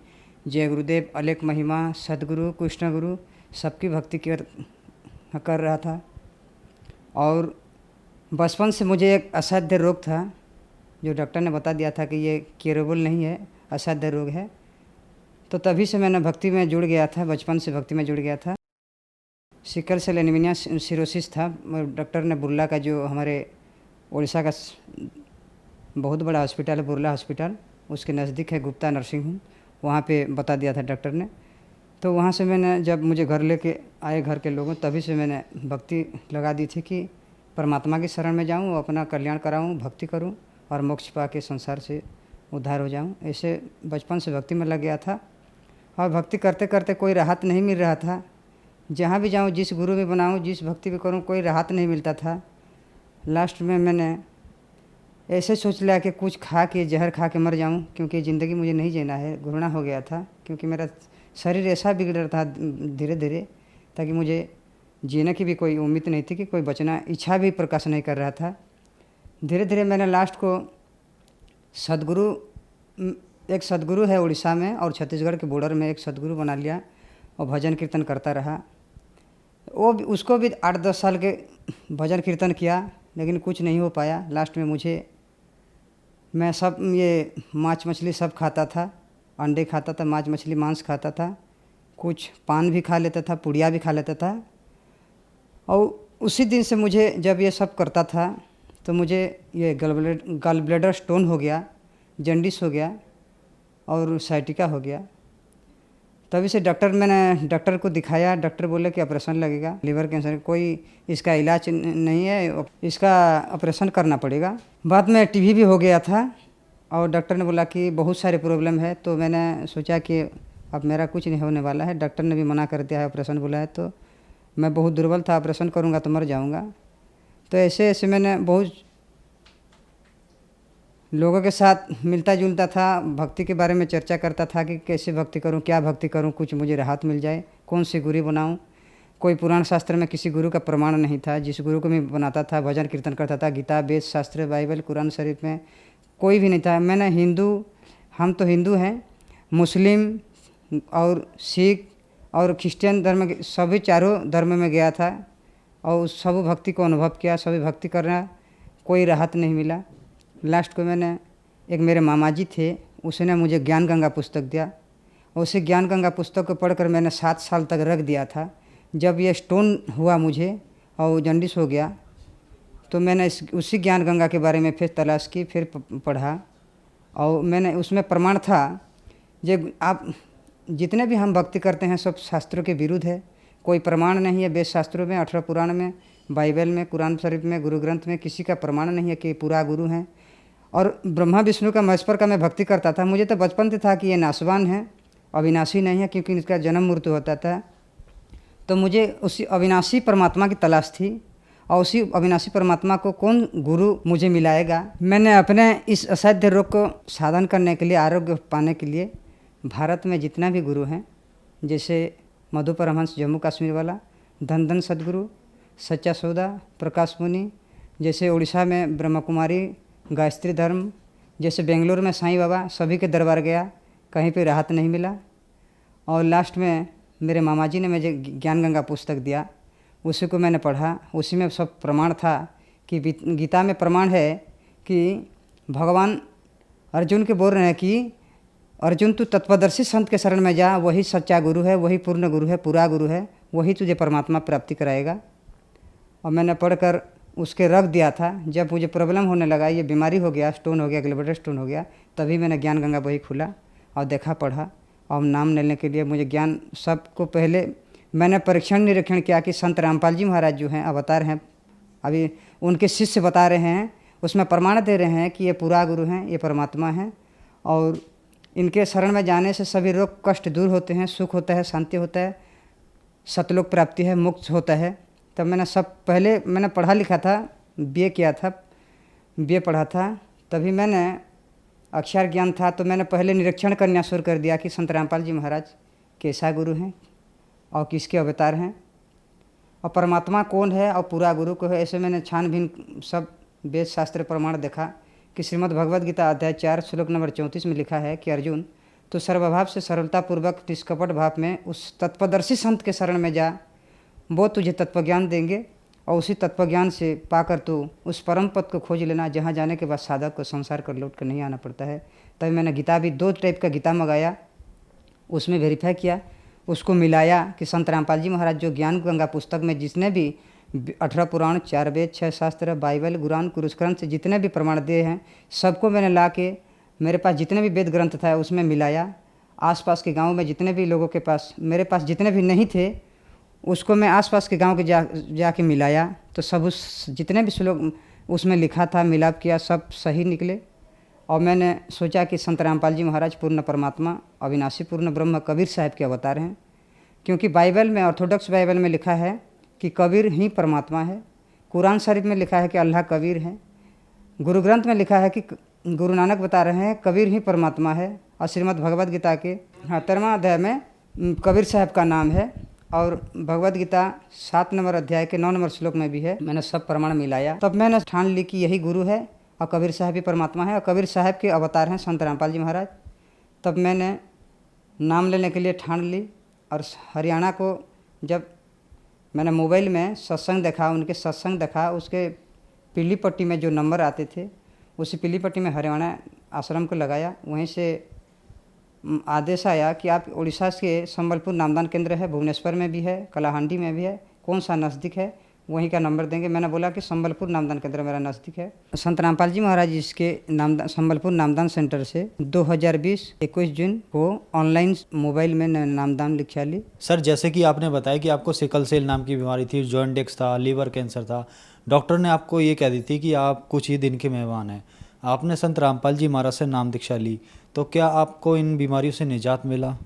जय गुरुदेव, अलेख महिमा, सदगुरु, कृष्ण गुरु, सबकी भक्ति कर रहा था। और बचपन से मुझे एक असाध्य रोग था, जो डॉक्टर ने बता दिया था कि ये क्यूरेबल नहीं है, असाध्य रोग है। तो तभी से मैंने भक्ति में जुड़ गया था, बचपन से भक्ति में जुड़ गया था। सिकल सेल एनीमिया सिरोसिस था। डॉक्टर ने बुर्ला का, जो हमारे उड़ीसा का बहुत बड़ा हॉस्पिटल है, बुर्ला हॉस्पिटल, उसके नज़दीक है गुप्ता नर्सिंग होम, वहाँ पे बता दिया था डॉक्टर ने। तो वहाँ से मैंने, जब मुझे घर लेके आए घर के लोगों, तभी से मैंने भक्ति लगा दी थी कि परमात्मा की शरण में जाऊँ, अपना कल्याण कराऊँ, भक्ति करूँ और मोक्ष पा के संसार से उद्धार हो जाऊँ। ऐसे बचपन से भक्ति में लग गया था। और भक्ति करते करते कोई राहत नहीं मिल रहा था। जहाँ भी जाऊँ, जिस गुरु भी बनाऊँ, जिस भक्ति भी करूँ, कोई राहत नहीं मिलता था। लास्ट में मैंने ऐसे सोच लिया कि कुछ खा के, जहर खा के मर जाऊँ, क्योंकि ज़िंदगी मुझे नहीं जीना है। घृणा हो गया था, क्योंकि मेरा शरीर ऐसा बिगड़ रहा था धीरे धीरे, ताकि मुझे जीने की भी कोई उम्मीद नहीं थी, कि कोई बचना, इच्छा भी प्रकाश नहीं कर रहा था। धीरे धीरे मैंने लास्ट को सदगुरु, एक सदगुरु है उड़ीसा में और छत्तीसगढ़ के बॉर्डर में, एक सदगुरु बना लिया और भजन कीर्तन करता रहा। वो भी, उसको भी 8-10 साल के भजन कीर्तन किया, लेकिन कुछ नहीं हो पाया। लास्ट में मैं सब ये मांस मछली सब खाता था, अंडे खाता था, मांस मछली मांस खाता था, कुछ पान भी खा लेता था, पुड़िया भी खा लेता था। और उसी दिन से मुझे, जब ये सब करता था, तो मुझे ये गल ब्लैडर स्टोन हो गया, जन्डिस हो गया और साइटिका हो गया। तभी से मैंने डॉक्टर को दिखाया। डॉक्टर बोले कि ऑपरेशन लगेगा, लीवर कैंसर, कोई इसका इलाज नहीं है, इसका ऑपरेशन करना पड़ेगा। बाद में टीबी भी हो गया था और डॉक्टर ने बोला कि बहुत सारे प्रॉब्लम है। तो मैंने सोचा कि अब मेरा कुछ नहीं होने वाला है, डॉक्टर ने भी मना कर दिया है, ऑपरेशन बोला है। तो मैं बहुत दुर्बल था, ऑपरेशन करूँगा तो मर जाऊँगा। तो ऐसे ऐसे मैंने बहुत लोगों के साथ मिलता जुलता था, भक्ति के बारे में चर्चा करता था कि कैसे भक्ति करूं, क्या भक्ति करूं, कुछ मुझे राहत मिल जाए, कौन सी गुरु बनाऊं। कोई पुराण शास्त्र में किसी गुरु का प्रमाण नहीं था। जिस गुरु को मैं बनाता था, भजन कीर्तन करता था, गीता, वेद शास्त्र, बाइबल, कुरान शरीफ में कोई भी नहीं था। मैंने हिंदू, हम तो हिंदू हैं, मुस्लिम और सिख और क्रिश्चियन धर्म के सभी चारों धर्म में गया था और सब भक्ति को अनुभव किया। सभी भक्ति करना, कोई राहत नहीं मिला। लास्ट को मैंने, एक मेरे मामा जी थे, उसने मुझे ज्ञान गंगा पुस्तक दिया। उसी ज्ञान गंगा पुस्तक को पढ़कर मैंने 7 साल तक रख दिया था। जब ये स्टोन हुआ मुझे और जॉन्डिस हो गया, तो मैंने उसी ज्ञान गंगा के बारे में फिर तलाश की, फिर पढ़ा और मैंने उसमें प्रमाण था, जो आप जितने भी हम भक्ति करते हैं सब शास्त्रों के विरुद्ध है। कोई प्रमाण नहीं है वेद शास्त्रों में, 18 पुराण में, बाइबल में, कुरान शरीफ में, गुरु ग्रंथ में किसी का प्रमाण नहीं है कि पूरा गुरु हैं। और ब्रह्मा विष्णु का महेश्वर का मैं भक्ति करता था। मुझे तो बचपन से था कि ये नाशवान है, अविनाशी नहीं है, क्योंकि इसका जन्म मृत्यु होता था। तो मुझे उसी अविनाशी परमात्मा की तलाश थी और उसी अविनाशी परमात्मा को कौन गुरु मुझे मिलाएगा। मैंने अपने इस असाध्य रोग को साधन करने के लिए, आरोग्य पाने के लिए भारत में जितना भी गुरु हैं, जैसे मधु परमहंस जम्मू कश्मीर वाला, धन धन सदगुरु, सच्चा सौदा, प्रकाश मुनि, जैसे उड़ीसा में ब्रह्म कुमारी, गायत्री धर्म, जैसे बेंगलुरु में साईं बाबा, सभी के दरबार गया, कहीं पे राहत नहीं मिला। और लास्ट में मेरे मामा जी ने मुझे ज्ञान गंगा पुस्तक दिया, उसी को मैंने पढ़ा। उसी में सब प्रमाण था कि गीता में प्रमाण है कि भगवान अर्जुन के बोल रहे हैं कि अर्जुन तू तत्वदर्शी संत के शरण में जा, वही सच्चा गुरु है, वही पूर्ण गुरु है, पूरा गुरु है, वही तुझे परमात्मा प्राप्ति कराएगा। और मैंने पढ़कर उसके रख दिया था। जब मुझे प्रॉब्लम होने लगा, ये बीमारी हो गया, स्टोन हो गया, ग्लब्लडर स्टोन हो गया, तभी मैंने ज्ञान गंगा बही खुला और देखा, पढ़ा और नाम लेने के लिए मुझे ज्ञान, सबको पहले मैंने परीक्षण निरीक्षण किया कि संत रामपाल जी महाराज जो हैं अवतार हैं, अभी उनके शिष्य बता रहे हैं, उसमें प्रमाण दे रहे हैं कि ये पूरा गुरु हैं, ये परमात्मा हैं और इनके शरण में जाने से सभी रोग कष्ट दूर होते हैं, सुख होता है, शांति होता है, सतलोक प्राप्ति है, मुक्त होता है। तब मैंने सब पहले मैंने पढ़ा लिखा था, बीए किया था, बीए पढ़ा था, तभी मैंने अक्षर ज्ञान था, तो मैंने पहले निरीक्षण करना शुरू कर दिया कि संत रामपाल जी महाराज कैसा गुरु हैं और किसके अवतार हैं और परमात्मा कौन है और पूरा गुरु को है। ऐसे मैंने छानबीन सब वेद शास्त्र प्रमाण देखा कि श्रीमद् भगवद गीता अध्याय 4 श्लोक नंबर 34 में लिखा है कि अर्जुन तो सर्वभाव से सरलतापूर्वक निष्कपट भाव में उस तत्वदर्शी संत के शरण में जा, वो तुझे तत्वज्ञान देंगे और उसी तत्वज्ञान से पाकर तू उस परम पद को खोज लेना, जहाँ जाने के बाद साधक को संसार कर लौट कर नहीं आना पड़ता है। तभी मैंने गीता भी 2 टाइप का गीता मंगाया, उसमें वेरीफाई किया, उसको मिलाया कि संत रामपाल जी महाराज जो ज्ञान गंगा पुस्तक में जितने भी 18 पुराण, 4 वेद, 6 शास्त्र, बाइबल, कुरान, कुरुस ग्रंथ से जितने भी प्रमाण दिए हैं, सबको मैंने ला के मेरे पास जितने भी वेद ग्रंथ था उसमें मिलाया। आसपास के गांव में जितने भी लोगों के पास, मेरे पास जितने भी नहीं थे, उसको मैं आसपास के गांव के जाके मिलाया, तो सब उस जितने भी श्लोक उसमें लिखा था मिलाप किया, सब सही निकले। और मैंने सोचा कि संत रामपाल जी महाराज पूर्ण परमात्मा, अविनाशी पूर्ण ब्रह्म कबीर साहब के अवतार हैं, क्योंकि बाइबल में, ऑर्थोडॉक्स बाइबल में लिखा है कि कबीर ही परमात्मा है, कुरान शरीफ में लिखा है कि अल्लाह कबीर है, गुरु ग्रंथ में लिखा है कि गुरु नानक बता रहे हैं कबीर ही परमात्मा है, और श्रीमद् भगवद गीता के 13वां अध्याय में कबीर साहब का नाम है, और भगवद गीता 7 नंबर अध्याय के 9 नंबर श्लोक में भी है। मैंने सब प्रमाण मिलाया, तब मैंने ठान ली कि यही गुरु है और कबीर साहब ही परमात्मा है और कबीर साहब के अवतार हैं संत रामपाल जी महाराज। तब मैंने नाम लेने के लिए ठान ली। और हरियाणा को जब मैंने मोबाइल में सत्संग देखा, उनके सत्संग देखा, उसके पीली पट्टी में जो नंबर आते थे, उसी पीली पट्टी में हरियाणा आश्रम को लगाया। वहीं से आदेश आया कि आप उड़ीसा के संबलपुर नामदान केंद्र है, भुवनेश्वर में भी है, कलाहांडी में भी है, कौन सा नज़दीक है, वहीं का नंबर देंगे। मैंने बोला कि संबलपुर नामदान केंद्र मेरा नज़दीक है। संत रामपाल जी महाराज इसके नामदान संबलपुर नामदान सेंटर से 2020 21 जून को ऑनलाइन मोबाइल में नामदान लिखा ली। सर, जैसे कि आपने बताया कि आपको सिकल सेल नाम की बीमारी थी, जॉन्डिस था, लीवर कैंसर था, डॉक्टर ने आपको ये कह दी थी कि आप कुछ ही दिन के मेहमान हैं। आपने संत रामपाल जी महाराज से नाम दीक्षा ली, तो क्या आपको इन बीमारियों से निजात मिला?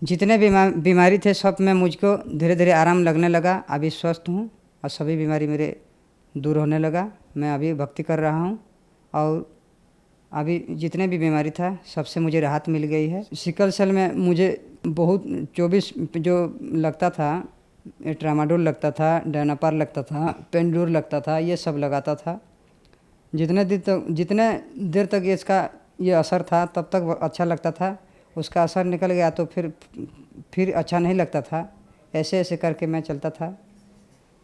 जितने बीमारी थे सब में मुझको धीरे धीरे आराम लगने लगा। अभी स्वस्थ हूँ और सभी बीमारी मेरे दूर होने लगा। मैं अभी भक्ति कर रहा हूँ और अभी जितने भी बीमारी था सबसे मुझे राहत मिल गई है। सिकल सेल में मुझे बहुत 24 जो लगता था, ट्रामाडोल लगता था, डायनापार लगता था, पेंडूर लगता था, ये सब लगाता था। जितने देर तक इसका ये असर था तब तक अच्छा लगता था। उसका असर निकल गया तो फिर अच्छा नहीं लगता था। ऐसे ऐसे करके मैं चलता था।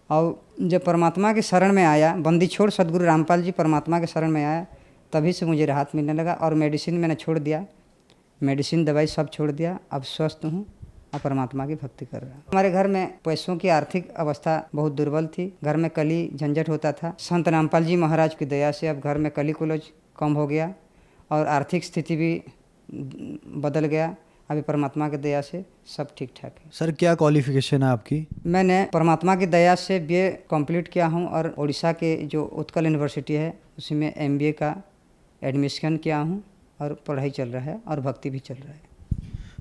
और जब परमात्मा के शरण में आया, बंदी छोड़ सदगुरु रामपाल जी परमात्मा के शरण में आया, तभी से मुझे राहत मिलने लगा। और मेडिसिन मैंने छोड़ दिया, मेडिसिन दवाई सब छोड़ दिया। अब स्वस्थ हूँ और परमात्मा की भक्ति कर रहा हूँ। हमारे घर में पैसों की आर्थिक अवस्था बहुत दुर्बल थी। घर में कली झंझट होता था। संत रामपाल जी महाराज की दया से अब घर में कली कुलज कम हो गया और आर्थिक स्थिति भी बदल गया। अभी परमात्मा की दया से सब ठीक ठाक है। सर क्या क्वालिफिकेशन है आपकी? मैंने परमात्मा की दया से BA कंप्लीट किया हूँ और उड़ीसा के जो उत्कल यूनिवर्सिटी है उसी में MBA का एडमिशन किया हूँ और पढ़ाई चल रहा है और भक्ति भी चल रहा है।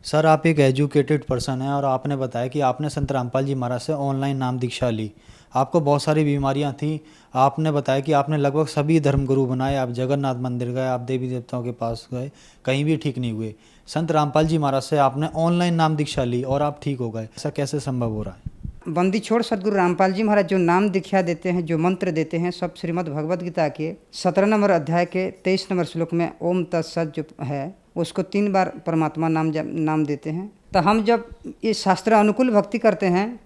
सर आप एक एजुकेटेड पर्सन हैं और आपने बताया कि आपने संत रामपाल जी महाराज से ऑनलाइन नाम दीक्षा ली। आपको बहुत सारी बीमारियां थीं। आपने बताया कि आपने लगभग सभी धर्मगुरु बनाए, आप जगन्नाथ मंदिर गए, आप देवी देवताओं के पास गए, कहीं भी ठीक नहीं हुए। संत रामपाल जी महाराज से आपने ऑनलाइन नाम दीक्षा ली और आप ठीक हो गए। ऐसा कैसे संभव हो रहा है? बंदी छोड़ सदगुरु रामपाल जी महाराज जो नाम दीक्षा देते हैं, जो मंत्र देते हैं, सब श्रीमद् भगवद गीता के 17 नंबर अध्याय के 23 नंबर श्लोक में ओम तत्सत जो है उसको 3 बार परमात्मा नाम देते हैं। तो हम जब ये शास्त्र अनुकूल भक्ति करते हैं,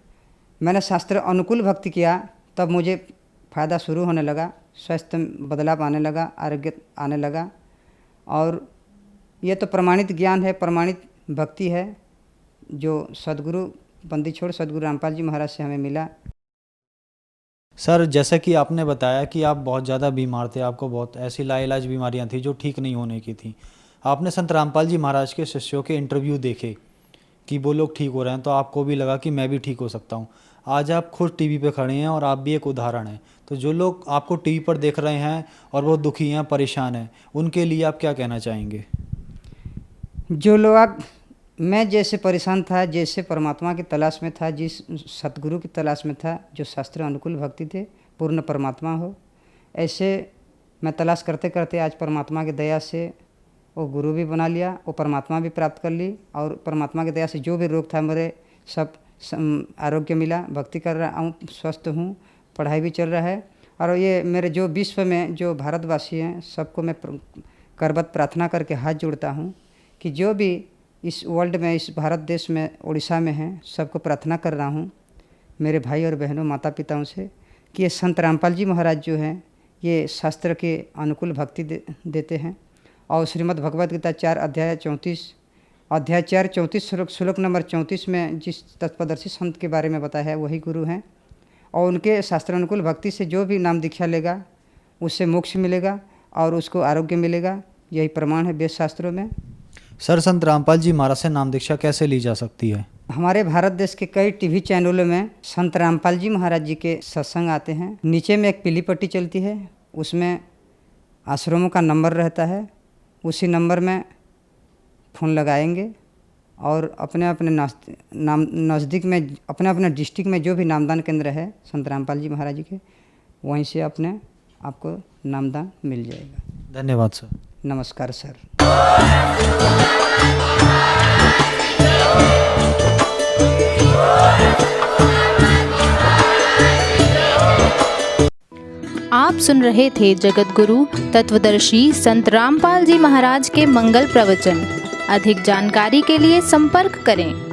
मैंने शास्त्र अनुकूल भक्ति किया, तब मुझे फ़ायदा शुरू होने लगा, स्वास्थ्य में बदलाव आने लगा, आरोग्य आने लगा। और ये तो प्रमाणित ज्ञान है, प्रमाणित भक्ति है जो सदगुरु बंदी छोड़ सदगुरु रामपाल जी महाराज से हमें मिला। सर जैसा कि आपने बताया कि आप बहुत ज़्यादा बीमार थे, आपको बहुत ऐसी लाइलाज बीमारियां थी जो ठीक नहीं होने की थी। आपने संत रामपाल जी महाराज के शिष्यों के इंटरव्यू देखे कि वो लोग ठीक हो रहे हैं, तो आपको भी लगा कि मैं भी ठीक हो सकता हूँ। आज आप खुद टीवी पे खड़े हैं और आप भी एक उदाहरण हैं। तो जो लोग आपको टीवी पर देख रहे हैं और वो दुखी हैं, परेशान हैं, उनके लिए आप क्या कहना चाहेंगे? जो लोग मैं जैसे परेशान था, जैसे परमात्मा की तलाश में था, जिस सतगुरु की तलाश में था, जो शास्त्र अनुकूल भक्ति थे, पूर्ण परमात्मा हो, ऐसे मैं तलाश करते करते आज परमात्मा की दया से वो गुरु भी बना लिया, वो परमात्मा भी प्राप्त कर ली। और परमात्मा की दया से जो भी रोग था मेरे सब आरोग्य मिला, भक्ति कर रहा हूँ, स्वस्थ हूँ, पढ़ाई भी चल रहा है। और ये मेरे जो विश्व में जो भारतवासी हैं सबको मैं करबद्ध प्रार्थना करके हाथ जोड़ता हूँ कि जो भी इस वर्ल्ड में, इस भारत देश में, उड़ीसा में हैं, सबको प्रार्थना कर रहा हूँ मेरे भाई और बहनों, माता पिताओं से कि ये संत रामपाल जी महाराज जो हैं ये शास्त्र के अनुकूल भक्ति देते हैं। और श्रीमद् भगवद गीता 4 अध्याय 34 श्लोक नंबर 34 में जिस तत्पदर्शी संत के बारे में बताया है वही गुरु हैं। और उनके शास्त्र अनुकूल भक्ति से जो भी नाम दीक्षा लेगा उससे मोक्ष मिलेगा और उसको आरोग्य मिलेगा, यही प्रमाण है वेद शास्त्रों में। सर संत रामपाल जी महाराज से नाम दीक्षा कैसे ली जा सकती है? हमारे भारत देश के कई टीवी चैनलों में संत रामपाल जी महाराज जी के सत्संग आते हैं। नीचे में एक पीली पट्टी चलती है, उसमें आश्रमों का नंबर रहता है, उसी नंबर में फ़ोन लगाएंगे और अपने अपने नज़दीक में, अपने अपने डिस्ट्रिक्ट में जो भी नामदान केंद्र है संत रामपाल जी महाराज जी के, वहीं से अपने आपको नामदान मिल जाएगा। धन्यवाद सर। नमस्कार सर। आप सुन रहे थे जगत गुरु तत्वदर्शी संत रामपाल जी महाराज के मंगल प्रवचन। अधिक जानकारी के लिए संपर्क करें